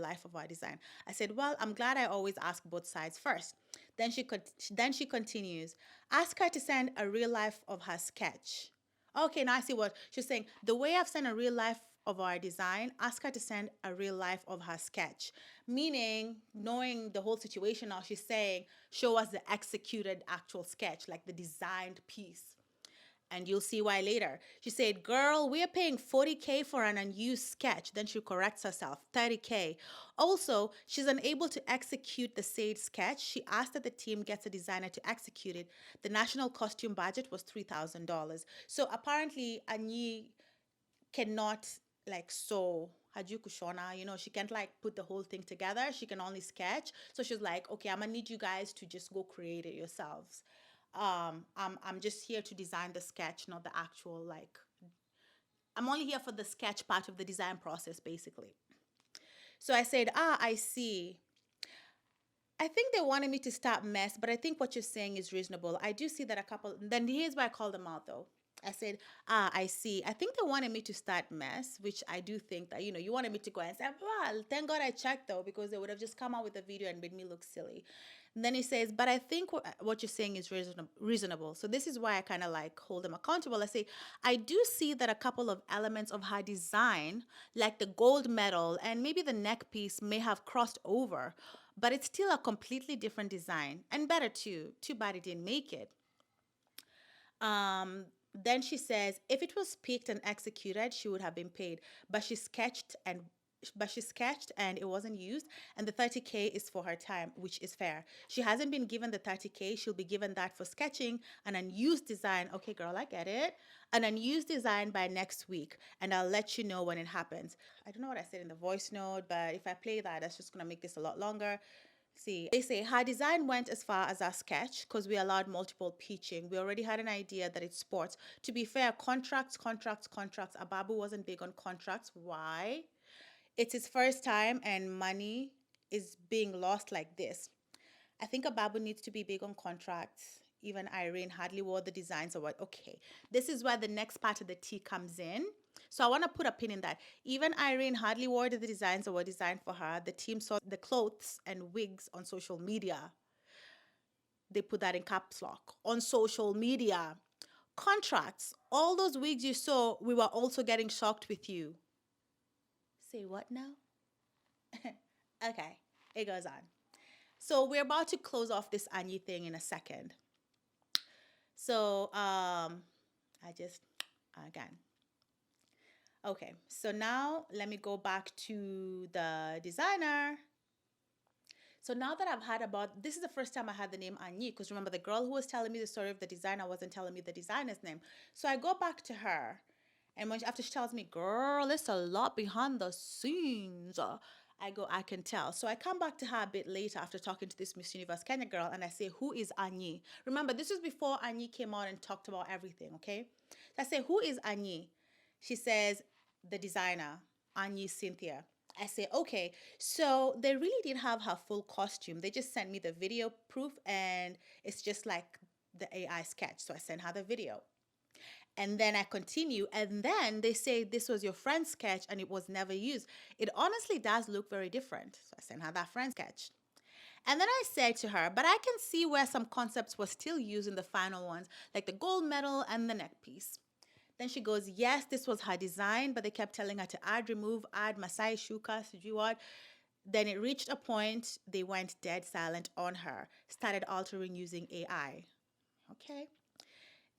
life of our design. I said, well, I'm glad I always ask both sides first. Then she continues, ask her to send a real life of her sketch. Okay, now I see what she's saying. The way I've sent a real life of our design, ask her to send a real life of her sketch. Meaning, knowing the whole situation now, she's saying, show us the executed actual sketch, like the designed piece. And you'll see why later. She said, girl, we are paying 40K for an unused sketch. Then she corrects herself, 30K. Also, she's unable to execute the said sketch. She asked that the team gets a designer to execute it. The national costume budget was $3,000. So apparently, Anyi cannot like sew Haju Kushona, she can't like put the whole thing together. She can only sketch. So she's like, okay, I'm gonna need you guys to just go create it yourselves. I'm just here to design the sketch, not the actual like. I'm only here for the sketch part of the design process, basically. So I said, I see. I think they wanted me to start mess, but I think what you're saying is reasonable. I do see that a couple. Then here's why I called them out, though. I said, I see. I think they wanted me to start mess, which I do think that, you wanted me to go and say, well, thank God I checked, though, because they would have just come out with a video and made me look silly. And then he says, but I think what you're saying is reasonable. So this is why I kind of like hold them accountable. I say, I do see that a couple of elements of her design, like the gold medal and maybe the neck piece, may have crossed over, but it's still a completely different design and better too. Too bad it didn't make it. Then she says, if it was picked and executed, she would have been paid. But she sketched and it wasn't used, and the 30K is for her time, which is fair. She hasn't been given the 30K. She'll be given that for sketching an unused design. Okay, girl, I get it. An unused design by next week, and I'll let you know when it happens. I don't know what I said in the voice note, but if I play that, that's just gonna make this a lot longer. See, they say her design went as far as our sketch because we allowed multiple pitching. We already had an idea that it's sports. To be fair, contracts. Ababu wasn't big on contracts. Why? It's his first time and money is being lost like this. I think Ababu needs to be big on contracts. Even Irene hardly wore the designs or what. Okay, this is where the next part of the tea comes in. So I want to put a pin in that. Even Irene hardly wore the designs that were designed for her. The team saw the clothes and wigs on social media. They put that in caps lock. On social media. Contracts. All those wigs you saw, we were also getting shocked with you. Say what now? Okay, it goes on. So we're about to close off this Anyi thing in a second. So I just again. Okay, so now let me go back to the designer. So now that I've had about this is the first time I had the name Anyi, because remember the girl who was telling me the story of the designer wasn't telling me the designer's name. So I go back to her, and after she tells me, "Girl, it's a lot behind the scenes," I go, "I can tell." So I come back to her a bit later after talking to this Miss Universe Kenya girl, and I say, "Who is Anyi?" Remember, this was before Anyi came out and talked about everything. Okay, so I say, "Who is Anyi?" She says, "The designer, Anyi Cynthia." I say, okay, so they really did have her full costume. They just sent me the video proof and it's just like the AI sketch. So I sent her the video. And then I continue. And then they say this was your friend's sketch and it was never used. It honestly does look very different. So I sent her that friend sketch. And then I said to her, but I can see where some concepts were still used in the final ones, like the gold medal and the neck piece. Then she goes, yes, this was her design, but they kept telling her to add, remove, add, Masai, Shuka, Sujiwad. Then it reached a point they went dead silent on her, started altering using AI. Okay.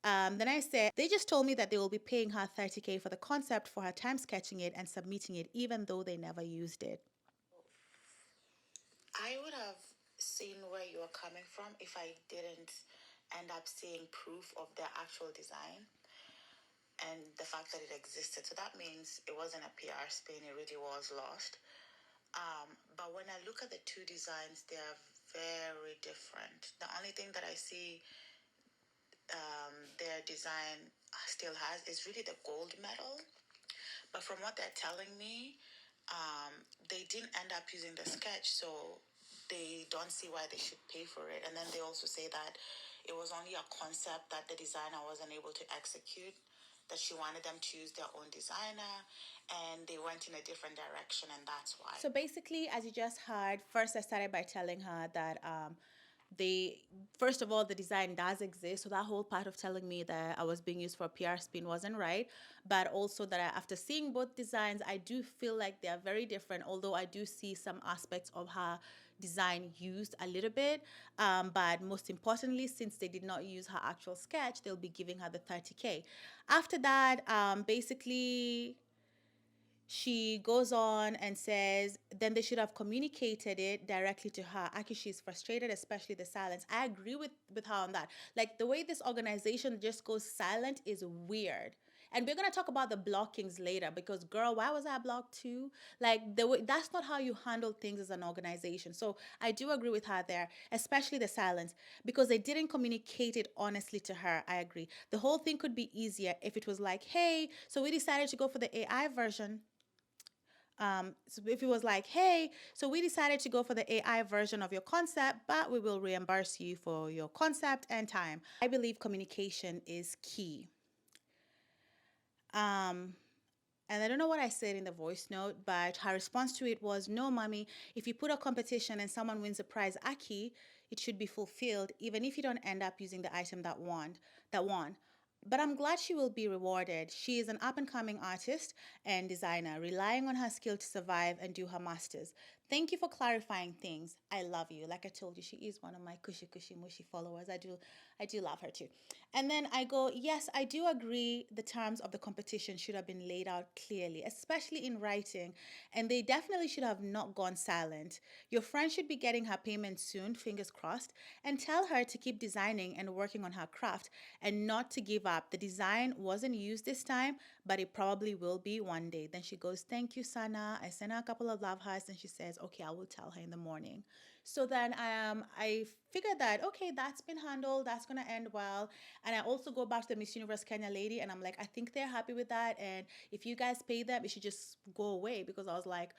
Then I said, they just told me that they will be paying her 30K for the concept for her time sketching it and submitting it, even though they never used it. I would have seen where you were coming from if I didn't end up seeing proof of the actual design and the fact that it existed. So that means it wasn't a PR spin, it really was lost. But when I look at the two designs, they are very different. The only thing that I see their design still has is really the gold medal. But from what they're telling me, they didn't end up using the sketch, so they don't see why they should pay for it. And then they also say that it was only a concept that the designer wasn't able to execute, that she wanted them to use their own designer, and they went in a different direction, and that's why. So basically, as you just heard, first I started by telling her that they first of all the design does exist, so that whole part of telling me that I was being used for a PR spin wasn't right, but also that after seeing both designs I do feel like they are very different, although I do see some aspects of her design used a little bit, but most importantly, since they did not use her actual sketch, they'll be giving her the 30K. After that, basically she goes on and says, then they should have communicated it directly to her. Aki, she's frustrated, especially the silence. I agree with her on that. Like the way this organization just goes silent is weird. And we're gonna talk about the blockings later because, girl, why was I blocked too? Like the way that's not how you handle things as an organization. So I do agree with her there, especially the silence, because they didn't communicate it honestly to her. I agree. The whole thing could be easier if it was like, hey, so we decided to go for the AI version. So if it was like, hey, so we decided to go for the AI version of your concept, but we will reimburse you for your concept and time. I believe communication is key. And I don't know what I said in the voice note, but her response to it was, no, mommy, if you put a competition and someone wins a prize, Aki, it should be fulfilled, even if you don't end up using the item that won. But I'm glad she will be rewarded. She is an up and coming artist and designer, relying on her skill to survive and do her masters. Thank you for clarifying things. I love you. Like I told you, she is one of my cushy cushy mushy followers. I do love her too. And then I go, yes, I do agree the terms of the competition should have been laid out clearly, especially in writing, and they definitely should have not gone silent. Your friend should be getting her payment soon, fingers crossed, and tell her to keep designing and working on her craft and not to give up. The design wasn't used this time, but it probably will be one day. Then she goes, thank you, Sana. I sent her a couple of love hearts and she says, okay, I will tell her in the morning. So then I figured that, okay, that's been handled. That's going to end well. And I also go back to the Miss Universe Kenya lady and I'm like, I think they're happy with that. And if you guys pay them, it should just go away because I was like,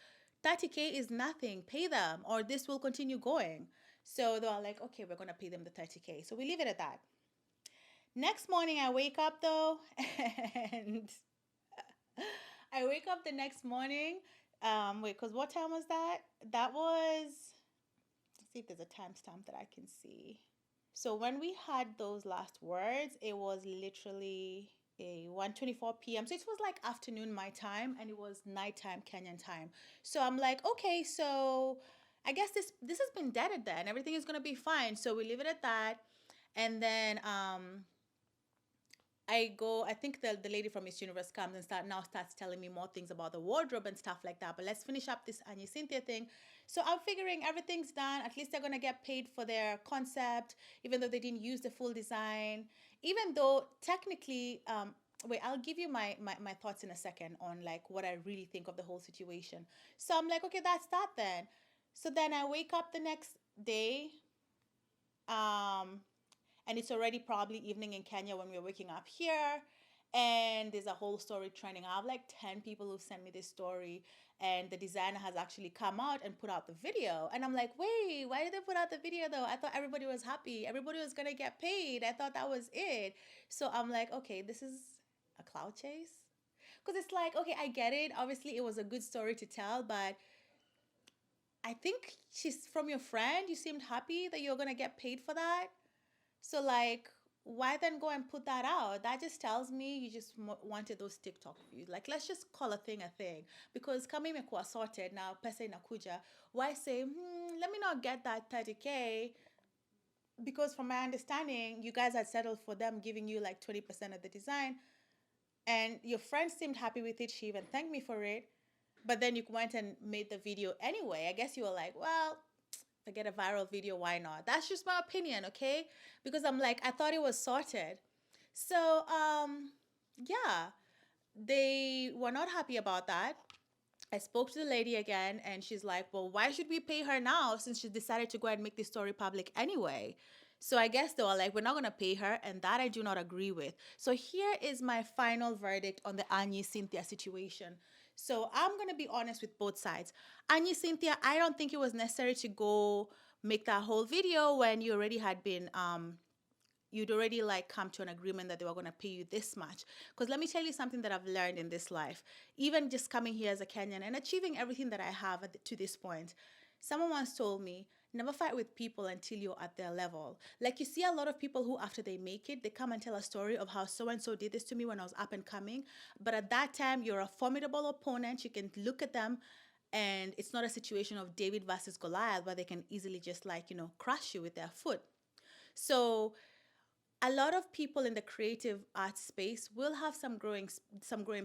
30K is nothing. Pay them or this will continue going. So they were like, okay, we're going to pay them the 30K. So we leave it at that. Next morning, I wake up though, and I wake up the next morning. Wait, because what time was that? That was, let's see if there's a timestamp that I can see. So when we had those last words, it was literally a 1:24 p.m. So it was like afternoon my time and it was nighttime Kenyan time. So I'm like, okay, so I guess this has been deaded then. Everything is gonna be fine. So we leave it at that. And then I go, I think the lady from Miss Universe comes and starts telling me more things about the wardrobe and stuff like that. But let's finish up this Anya Cynthia thing. So I'm figuring everything's done. At least they're gonna get paid for their concept, even though they didn't use the full design. Even though technically, wait, I'll give you my thoughts in a second on like what I really think of the whole situation. So I'm like, okay, that's that then. So then I wake up the next day. Um, and it's already probably evening in Kenya when we're waking up here. And there's a whole story trending. I have like 10 people who sent me this story, and the designer has actually come out and put out the video. And I'm like, wait, why did they put out the video though? I thought everybody was happy. Everybody was gonna get paid. I thought that was it. So I'm like, okay, this is a cloud chase. Because it's like, okay, I get it. Obviously, it was a good story to tell, but I think she's from your friend. You seemed happy that you're gonna get paid for that. So like, why then go and put that out? That just tells me you just wanted those TikTok views. Like, let's just call a thing. Because kama imekuwa sorted now, pesa inakuja. Why say, let me not get that 30K? Because from my understanding, you guys had settled for them giving you like 20% of the design. And your friend seemed happy with it. She even thanked me for it. But then you went and made the video anyway. I guess you were like, well, if I get a viral video, why not? That's just my opinion, okay? Because I'm like, I thought it was sorted. So, yeah, they were not happy about that. I spoke to the lady again, and she's like, well, why should we pay her now since she decided to go and make this story public anyway? So I guess they were like, we're not going to pay her, and that I do not agree with. So here is my final verdict on the Anyi Cynthia situation. So I'm going to be honest with both sides. Anyi Cynthia, I don't think it was necessary to go make that whole video when you already had been you'd already like come to an agreement that they were going to pay you this much. Because let me tell you something that I've learned in this life, even just coming here as a Kenyan and achieving everything that I have to this point. Someone once told me, never fight with people until you're at their level. Like you see a lot of people who after they make it, they come and tell a story of how so-and-so did this to me when I was up and coming. But at that time, you're a formidable opponent. You can look at them and it's not a situation of David versus Goliath where they can easily just like, crush you with their foot. So a lot of people in the creative arts space will have some growing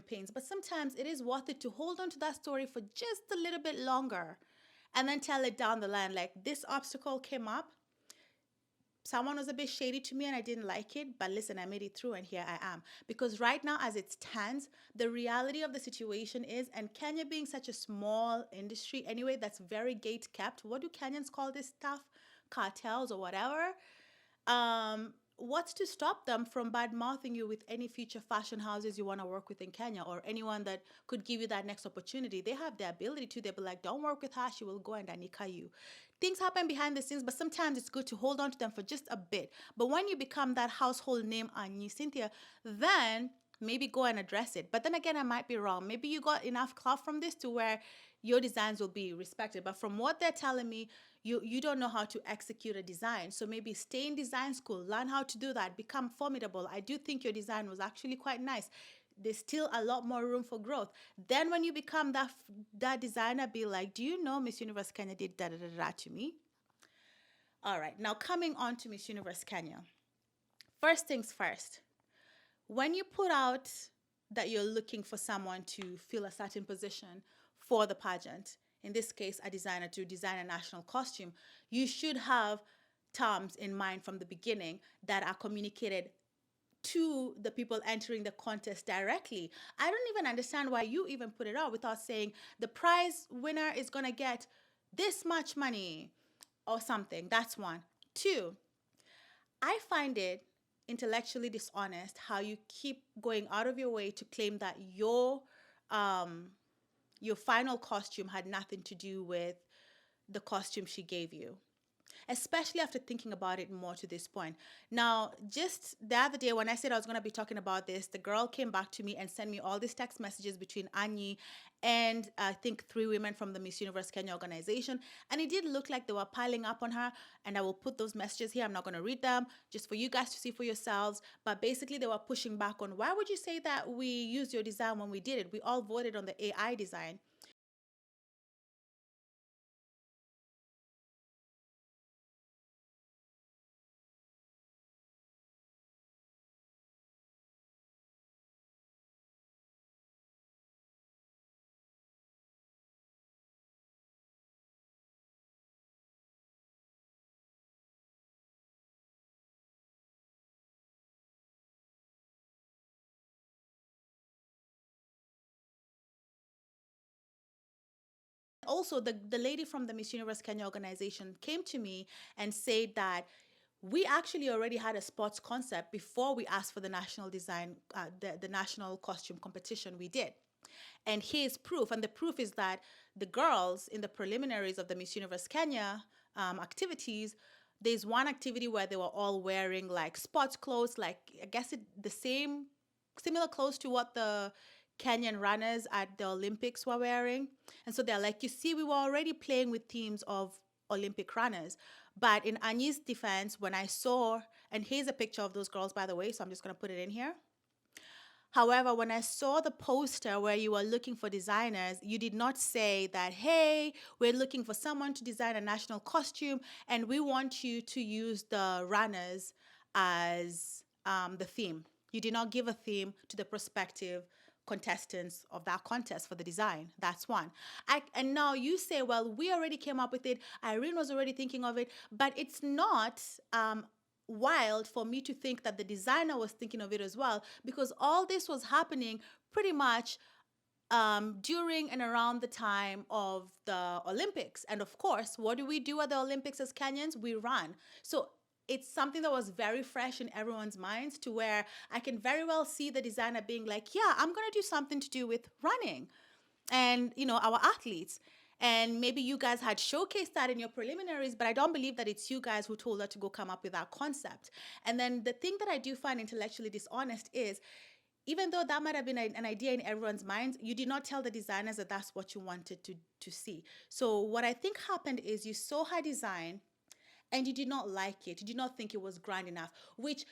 pains, but sometimes it is worth it to hold on to that story for just a little bit longer and then tell it down the line like this obstacle came up, someone was a bit shady to me and I didn't like it, but listen, I made it through and here I am. Because right now as it stands, the reality of the situation is, and Kenya being such a small industry anyway that's very gate kept, what do Kenyans call this stuff, cartels or whatever, what's to stop them from bad mouthing you with any future fashion houses you want to work with in Kenya or anyone that could give you that next opportunity? They have the ability to. They'll be like, don't work with her, she will go and anika you. Things happen behind the scenes, but sometimes it's good to hold on to them for just a bit. But when you become that household name, Anyi Cynthia, then maybe go and address it. But then again, I might be wrong. Maybe you got enough clout from this to where your designs will be respected. But from what they're telling me, you don't know how to execute a design. So maybe stay in design school, learn how to do that, become formidable. I do think your design was actually quite nice. There's still a lot more room for growth. Then when you become that designer, be like, do you know Miss Universe Kenya did da da da da to me? All right, now coming on to Miss Universe Kenya. First things first, when you put out that you're looking for someone to fill a certain position for the pageant, in this case, a designer to design a national costume, you should have terms in mind from the beginning that are communicated to the people entering the contest directly. I don't even understand why you even put it out without saying the prize winner is going to get this much money or something. That's one. Two, I find it intellectually dishonest how you keep going out of your way to claim that um, your final costume had nothing to do with the costume she gave you, especially after thinking about it more to this point. Now, just the other day when I said I was going to be talking about this, the girl came back to me and sent me all these text messages between Anyi and I think three women from the Miss Universe Kenya organization. And it did look like they were piling up on her. And I will put those messages here. I'm not going to read them, just for you guys to see for yourselves. But basically, they were pushing back on, why would you say that we used your design when we did it? We all voted on the AI design. Also, the lady from the Miss Universe Kenya organization came to me and said that we actually already had a sports concept before we asked for the national design, the national costume competition we did. And here's proof. And the proof is that the girls in the preliminaries of the Miss Universe Kenya activities, there's one activity where they were all wearing like sports clothes, like I guess the same, similar clothes to what the Kenyan runners at the Olympics were wearing. And so they're like, you see, we were already playing with themes of Olympic runners. But in Anyi's defense, when I saw, and here's a picture of those girls, by the way, so I'm just going to put it in here. However, when I saw the poster where you were looking for designers, you did not say that, hey, we're looking for someone to design a national costume and we want you to use the runners as the theme. You did not give a theme to the prospective contestants of that contest for the design. That's one. And now you say, well, we already came up with it. Irene was already thinking of it, but it's not wild for me to think that the designer was thinking of it as well, because all this was happening pretty much during and around the time of the Olympics. And of course, what do we do at the Olympics as Kenyans? We run. So it's something that was very fresh in everyone's minds, to where I can very well see the designer being like, yeah, I'm going to do something to do with running and, our athletes. And maybe you guys had showcased that in your preliminaries, but I don't believe that it's you guys who told her to go come up with that concept. And then the thing that I do find intellectually dishonest is, even though that might have been an idea in everyone's minds, you did not tell the designers that that's what you wanted to see. So what I think happened is you saw her design and you did not like it. You did not think it was grand enough, which,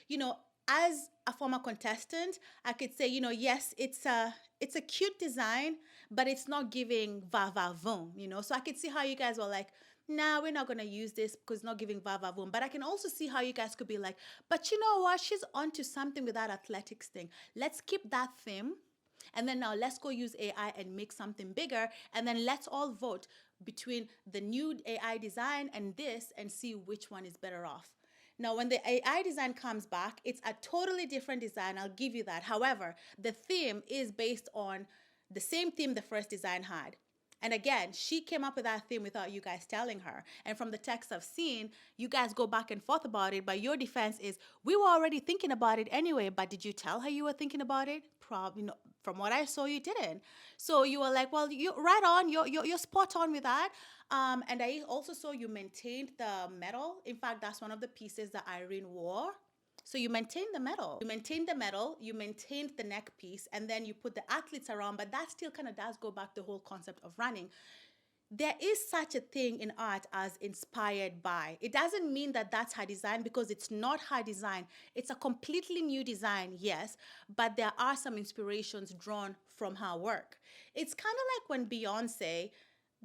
as a former contestant, I could say, yes, it's a cute design, but it's not giving va va voom, So I could see how you guys were like, nah, we're not gonna use this because it's not giving va va voom. But I can also see how you guys could be like, but you know what? She's onto something with that athletics thing. Let's keep that theme. And then now let's go use AI and make something bigger. And then let's all vote between the new AI design and this and see which one is better off. Now, when the AI design comes back, it's a totally different design. I'll give you that. However, the theme is based on the same theme the first design had. And again, she came up with that theme without you guys telling her. And from the text I've seen, you guys go back and forth about it. But your defense is, we were already thinking about it anyway. But did you tell her you were thinking about it? Probably not. From what I saw, you didn't. So you were like, well, you right on. You're spot on with that. And I also saw you maintained the medal. In fact, that's one of the pieces that Irene wore. So you maintained the medal. You maintained the medal, you maintained the neck piece, and then you put the athletes around, but that still kind of does go back to the whole concept of running. There is such a thing in art as inspired by. It doesn't mean that that's her design, because it's not her design. It's a completely new design, yes, but there are some inspirations drawn from her work. It's kind of like when Beyonce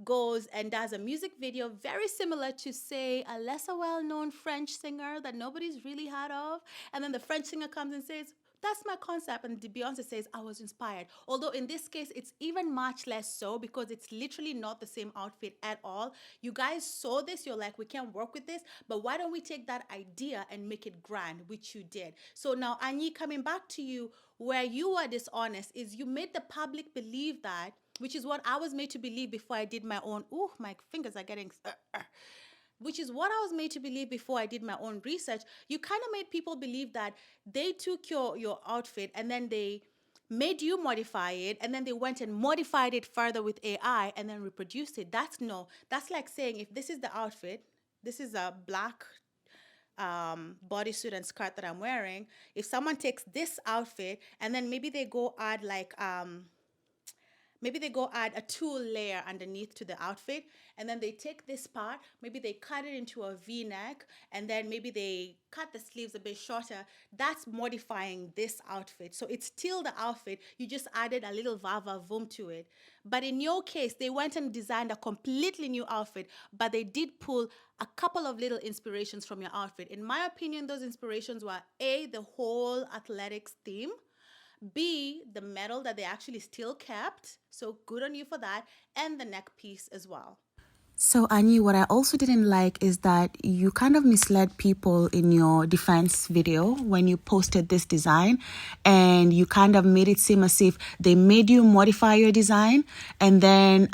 goes and does a music video very similar to, say, a lesser well-known French singer that nobody's really heard of. And then the French singer comes and says, that's my concept. And Beyonce says, I was inspired. Although in this case, it's even much less so because it's literally not the same outfit at all. You guys saw this, you're like, we can work with this, but why don't we take that idea and make it grand, which you did. So now, Anyi, coming back to you, where you are dishonest is you made the public believe that, which is what I was made to believe before I did my own. Ooh, my fingers are getting. Which is what I was made to believe before I did my own research. You kind of made people believe that they took your outfit and then they made you modify it and then they went and modified it further with AI and then reproduced it. That's no. That's like saying if this is the outfit, this is a black bodysuit and skirt that I'm wearing. If someone takes this outfit and then maybe they go add a tulle layer underneath to the outfit and then they take this part, maybe they cut it into a v-neck and then maybe they cut the sleeves a bit shorter. That's modifying this outfit, so it's still the outfit, you just added a little vava voom to it. But in your case, they went and designed a completely new outfit, but they did pull a couple of little inspirations from your outfit. In my opinion, those inspirations were A, the whole athletics theme, B, the medal that they actually still kept. So good on you for that. And the neck piece as well. So, Annie, what I also didn't like is that you kind of misled people in your defense video when you posted this design, and you kind of made it seem as if they made you modify your design, and then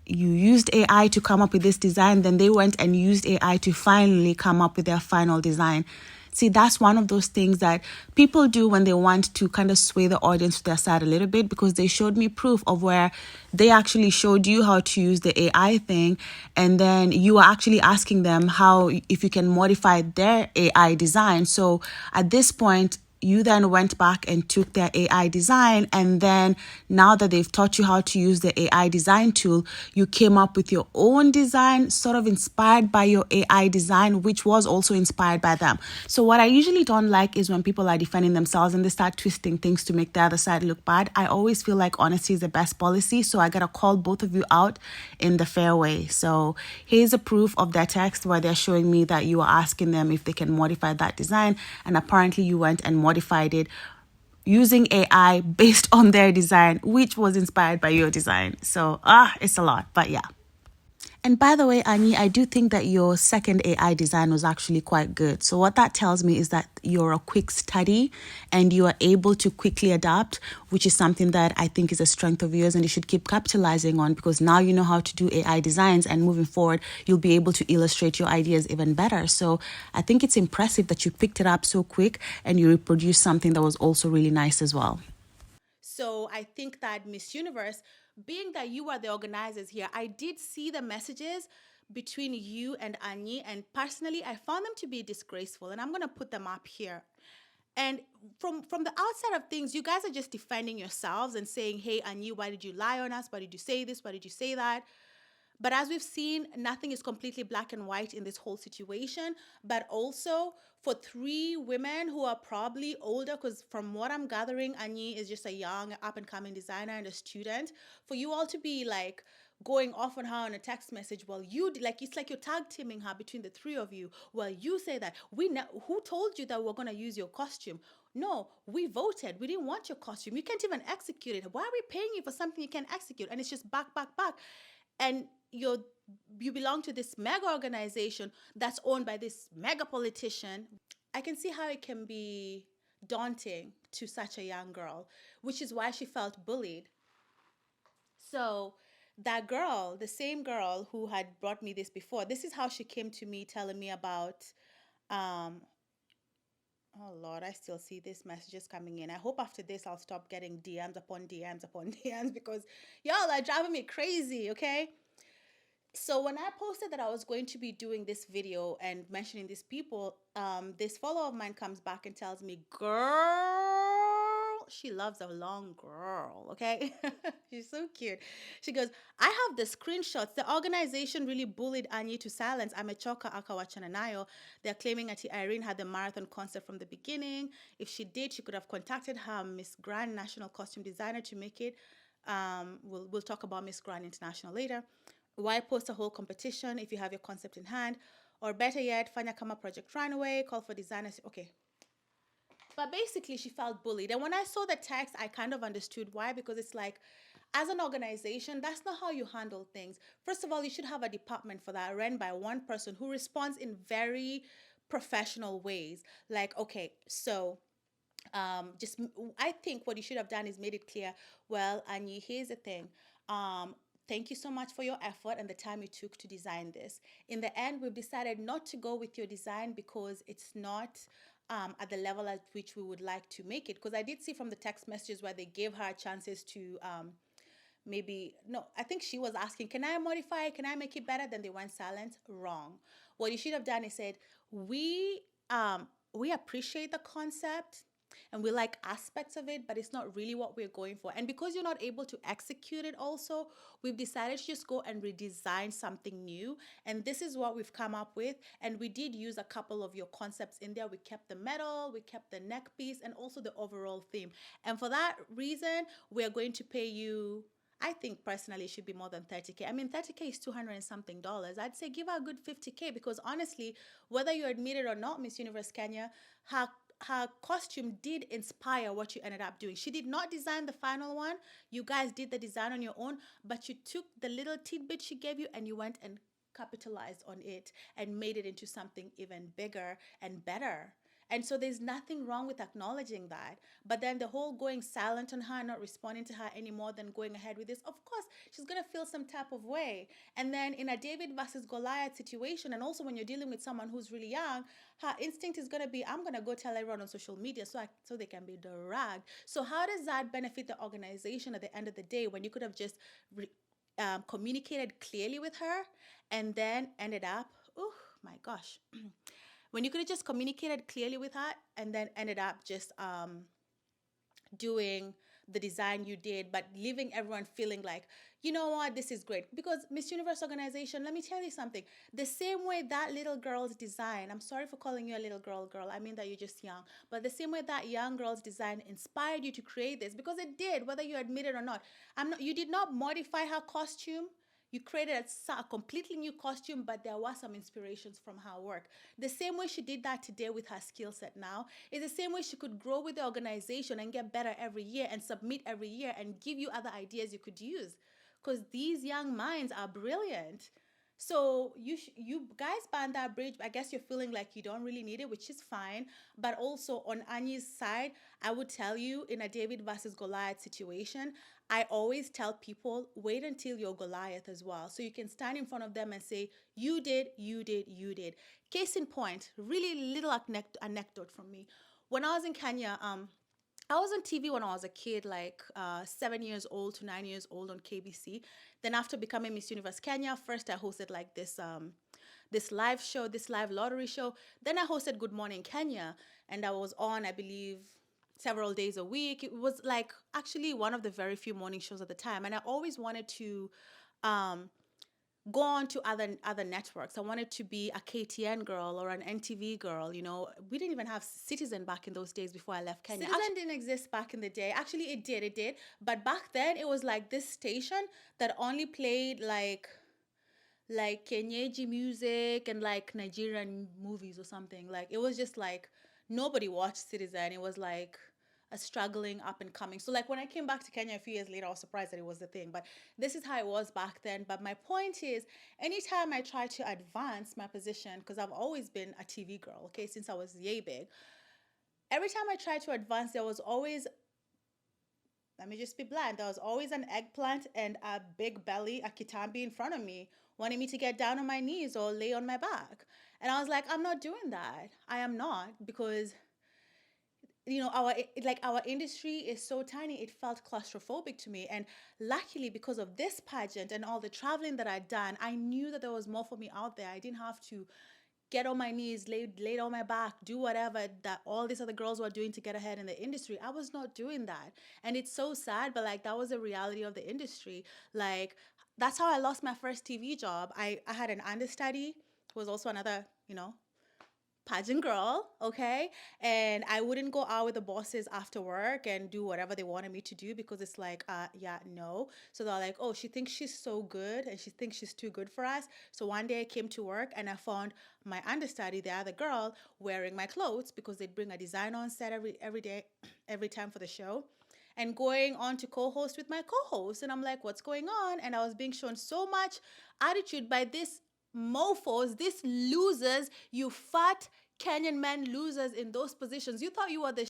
you used AI to come up with this design, then they went and used AI to finally come up with their final design. See, that's one of those things that people do when they want to kind of sway the audience to their side a little bit, because they showed me proof of where they actually showed you how to use the AI thing. And then you are actually asking them how, if you can modify their AI design. So at this point, you then went back and took their AI design, and then now that they've taught you how to use the AI design tool, you came up with your own design, sort of inspired by your AI design, which was also inspired by them. So what I usually don't like is when people are defending themselves and they start twisting things to make the other side look bad. I always feel like honesty is the best policy, so I gotta call both of you out in the fair way. So here's a proof of their text where they're showing me that you are asking them if they can modify that design, and apparently you went and modified it using AI based on their design, which was inspired by your design. So, it's a lot, but yeah. And by the way, Annie, I do think that your second AI design was actually quite good. So what that tells me is that you're a quick study and you are able to quickly adapt, which is something that I think is a strength of yours and you should keep capitalizing on, because now you know how to do AI designs, and moving forward, you'll be able to illustrate your ideas even better. So I think it's impressive that you picked it up so quick and you reproduced something that was also really nice as well. So I think that Miss Universe, being that you are the organizers here, I did see the messages between you and Anyi, and personally, I found them to be disgraceful, and I'm gonna put them up here. And from the outside of things, you guys are just defending yourselves and saying, "Hey, Anyi, why did you lie on us? Why did you say this? Why did you say that?" But as we've seen, nothing is completely black and white in this whole situation. But also, for three women who are probably older, because from what I'm gathering, Anyi is just a young up and coming designer and a student, for you all to be like going off on her on a text message, well, like, it's like you're tag teaming her between the three of you. Well, you say that who told you that we're gonna use your costume? No, we voted. We didn't want your costume. You can't even execute it. Why are we paying you for something you can't execute? And it's just back, back, back. And you belong to this mega organization that's owned by this mega politician. I can see how it can be daunting to such a young girl, which is why she felt bullied. So that girl, the same girl who had brought me this before, this is how she came to me telling me about um oh Lord, I still see these messages coming in. I hope after this I'll stop getting DMs upon DMs upon DMs because y'all are driving me crazy, okay? So when I posted that I was going to be doing this video and mentioning these people, this follower of mine comes back and tells me, "Girl, she loves a long girl." Okay, she's so cute. She goes, "I have the screenshots. The organization really bullied Anyi to silence. Amechoka Akawachananayo. They're claiming that Irene had the marathon concept from the beginning. If she did, she could have contacted her Miss Grand National Costume Designer to make it. We'll talk about Miss Grand International later. Why post a whole competition if you have your concept in hand? Or better yet, find a Kama project runway, call for designers." Okay. But basically, she felt bullied. And when I saw the text, I kind of understood why, because it's like, as an organization, that's not how you handle things. First of all, you should have a department for that, run by one person who responds in very professional ways. Like, okay, so just I think what you should have done is made it clear. Well, Annie, here's the thing. Thank you so much for your effort and the time you took to design this. In the end, we've decided not to go with your design because it's not at the level at which we would like to make it. Because I did see from the text messages where they gave her chances to maybe no, I think she was asking, can I modify it, can I make it better, then they went silent. Wrong. What you should have done is said, we we appreciate the concept and we like aspects of it, but it's not really what we're going for. And because you're not able to execute it also, we've decided to just go and redesign something new. And this is what we've come up with. And we did use a couple of your concepts in there. We kept the medal, we kept the neck piece, and also the overall theme. And for that reason, we're going to pay you, I think personally it should be more than 30K. I mean, 30K is 200 and something dollars. I'd say give her a good 50K, because honestly, whether you admit it or not, Miss Universe Kenya, her costume did inspire what you ended up doing. She did not design the final one. You guys did the design on your own, but you took the little tidbit she gave you and you went and capitalized on it and made it into something even bigger and better. And so there's nothing wrong with acknowledging that. But then the whole going silent on her, not responding to her anymore, than going ahead with this, of course, she's going to feel some type of way. And then in a David versus Goliath situation, and also when you're dealing with someone who's really young, her instinct is going to be, I'm going to go tell everyone on social media so they can be dragged. So how does that benefit the organization at the end of the day, when you could have just communicated clearly with her and then ended up, oh my gosh, when you could have just communicated clearly with her and then ended up just doing the design you did, but leaving everyone feeling like, you know what, this is great. Because Miss Universe organization, let me tell you something. The same way that little girl's design, I'm sorry for calling you a little girl, I mean that you're just young, but the same way that young girl's design inspired you to create this, because it did, whether you admit it or not. You did not modify her costume. You created a completely new costume, but there were some inspirations from her work. The same way she did that today with her skill set now is the same way she could grow with the organization and get better every year and submit every year and give you other ideas you could use. Because these young minds are brilliant. So you guys banned that bridge. I guess you're feeling like you don't really need it, which is fine. But also on Anya's side, I would tell you, in a David versus Goliath situation, I always tell people, wait until you're Goliath as well. So you can stand in front of them and say, you did, you did, you did. Case in point, really little anecdote from me. When I was in Kenya, I was on TV when I was a kid, like 7 years old to 9 years old on KBC. Then after becoming Miss Universe Kenya, first I hosted like this live show, this live lottery show. Then I hosted Good Morning Kenya, and I was on, I believe, several days a week. It was like actually one of the very few morning shows at the time, and I always wanted to um, go on to other networks. I wanted to be a KTN girl or an NTV girl. You know, we didn't even have Citizen back in those days before I left Kenya. Citizen didn't exist back in the day. Actually, it did. But back then, it was like this station that only played like Kenyeji music and like Nigerian movies or something. Like it was just like nobody watched Citizen. It was like a struggling up and coming. So like when I came back to Kenya a few years later, I was surprised that it was the thing. But this is how it was back then. But my point is, anytime I try to advance my position, because I've always been a TV girl, okay, since I was yay big. Every time I tried to advance, there was always, let me just be blunt, there was always an eggplant and a big belly, a kitambi in front of me, wanting me to get down on my knees or lay on my back. And I was like, I'm not doing that. I am not, because our industry is so tiny, it felt claustrophobic to me. And luckily, because of this pageant and all the traveling that I'd done, I knew that there was more for me out there. I didn't have to get on my knees, lay on my back, do whatever that all these other girls were doing to get ahead in the industry. I was not doing that. And it's so sad, but like that was the reality of the industry. Like that's how I lost my first TV job. I had an understudy who was also another, pageant girl, okay? And I wouldn't go out with the bosses after work and do whatever they wanted me to do because it's like, yeah, no. So they're like, oh, she thinks she's so good and she thinks she's too good for us. So one day I came to work and I found my understudy, the other girl, wearing my clothes because they'd bring a designer on set every day, every time for the show. And going on to co-host with my co-host, and I'm like, what's going on? And I was being shown so much attitude by this mofos, these losers, you fat Kenyan men losers in those positions. You thought you were the shit.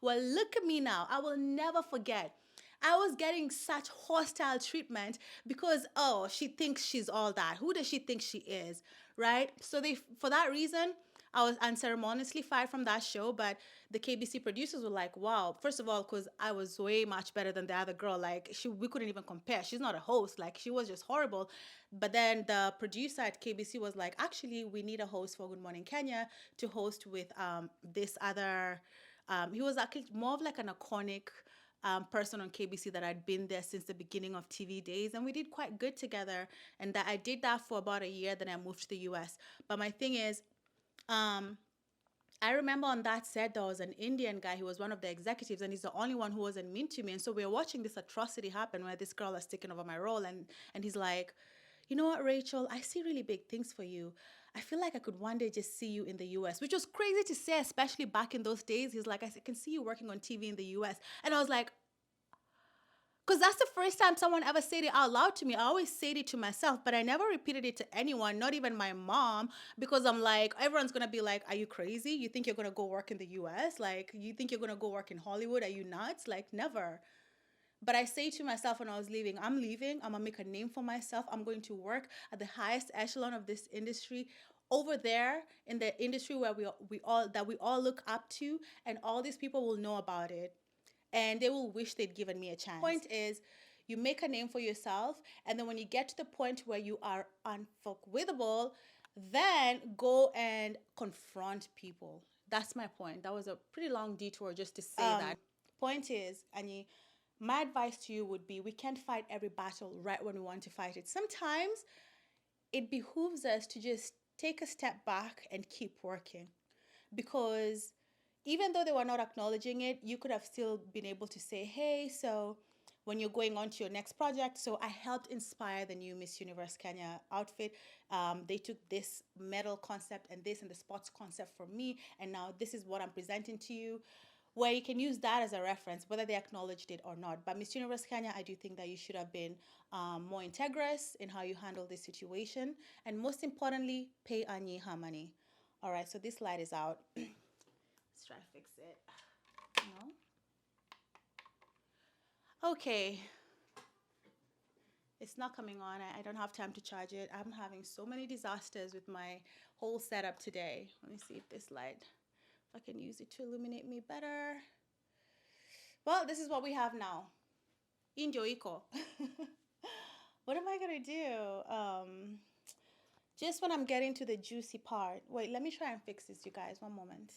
Well, look at me now. I will never forget. I was getting such hostile treatment because oh, she thinks she's all that. Who does she think she is? Right? So they for that reason, I was unceremoniously fired from that show, but the KBC producers were like, "Wow!" First of all, because I was way much better than the other girl. Like we couldn't even compare. She's not a host. Like she was just horrible. But then the producer at KBC was like, "Actually, we need a host for Good Morning Kenya to host with this other." He was actually more of like an iconic person on KBC that I'd been there since the beginning of TV days, and we did quite good together. And that I did that for about a year. Then I moved to the US. But my thing is, um, I remember on that set there was an Indian guy. He was one of the executives, and he's the only one who wasn't mean to me. And so we were watching this atrocity happen where this girl has taken over my role, and he's like, you know what, Rachel, I see really big things for you. I feel like I could one day just see you in the US, which was crazy to say, especially back in those days. He's like, I can see you working on TV in the US. And I was like, because that's the first time someone ever said it out loud to me. I always said it to myself, but I never repeated it to anyone, not even my mom, because I'm like, everyone's going to be like, are you crazy? You think you're going to go work in the US? Like, you think you're going to go work in Hollywood? Are you nuts? Like, never. But I say to myself when I was leaving, I'm leaving. I'm going to make a name for myself. I'm going to work at the highest echelon of this industry over there in the industry where we all look up to, and all these people will know about it and they will wish they'd given me a chance. Point is, you make a name for yourself, and then when you get to the point where you are unfuckwithable, then go and confront people. That's my point. That was a pretty long detour just to say that. Point is, Annie, my advice to you would be we can't fight every battle right when we want to fight it. Sometimes it behooves us to just take a step back and keep working because even though they were not acknowledging it, you could have still been able to say, hey, so when you're going on to your next project, so I helped inspire the new Miss Universe Kenya outfit. They took this medal concept and this and the sports concept from me, and now this is what I'm presenting to you. Where you can use that as a reference, whether they acknowledged it or not. But Miss Universe Kenya, I do think that you should have been more integrous in how you handle this situation. And most importantly, pay Anyi her money. All right, so this light is out. Let's try to fix it. No? Okay. It's not coming on. I don't have time to charge it. I'm having so many disasters with my whole setup today. Let me see if this light, if I can use it to illuminate me better. Well, this is what we have now. Injo iko. What am I going to do? Just when I'm getting to the juicy part. Wait, let me try and fix this, you guys. One moment.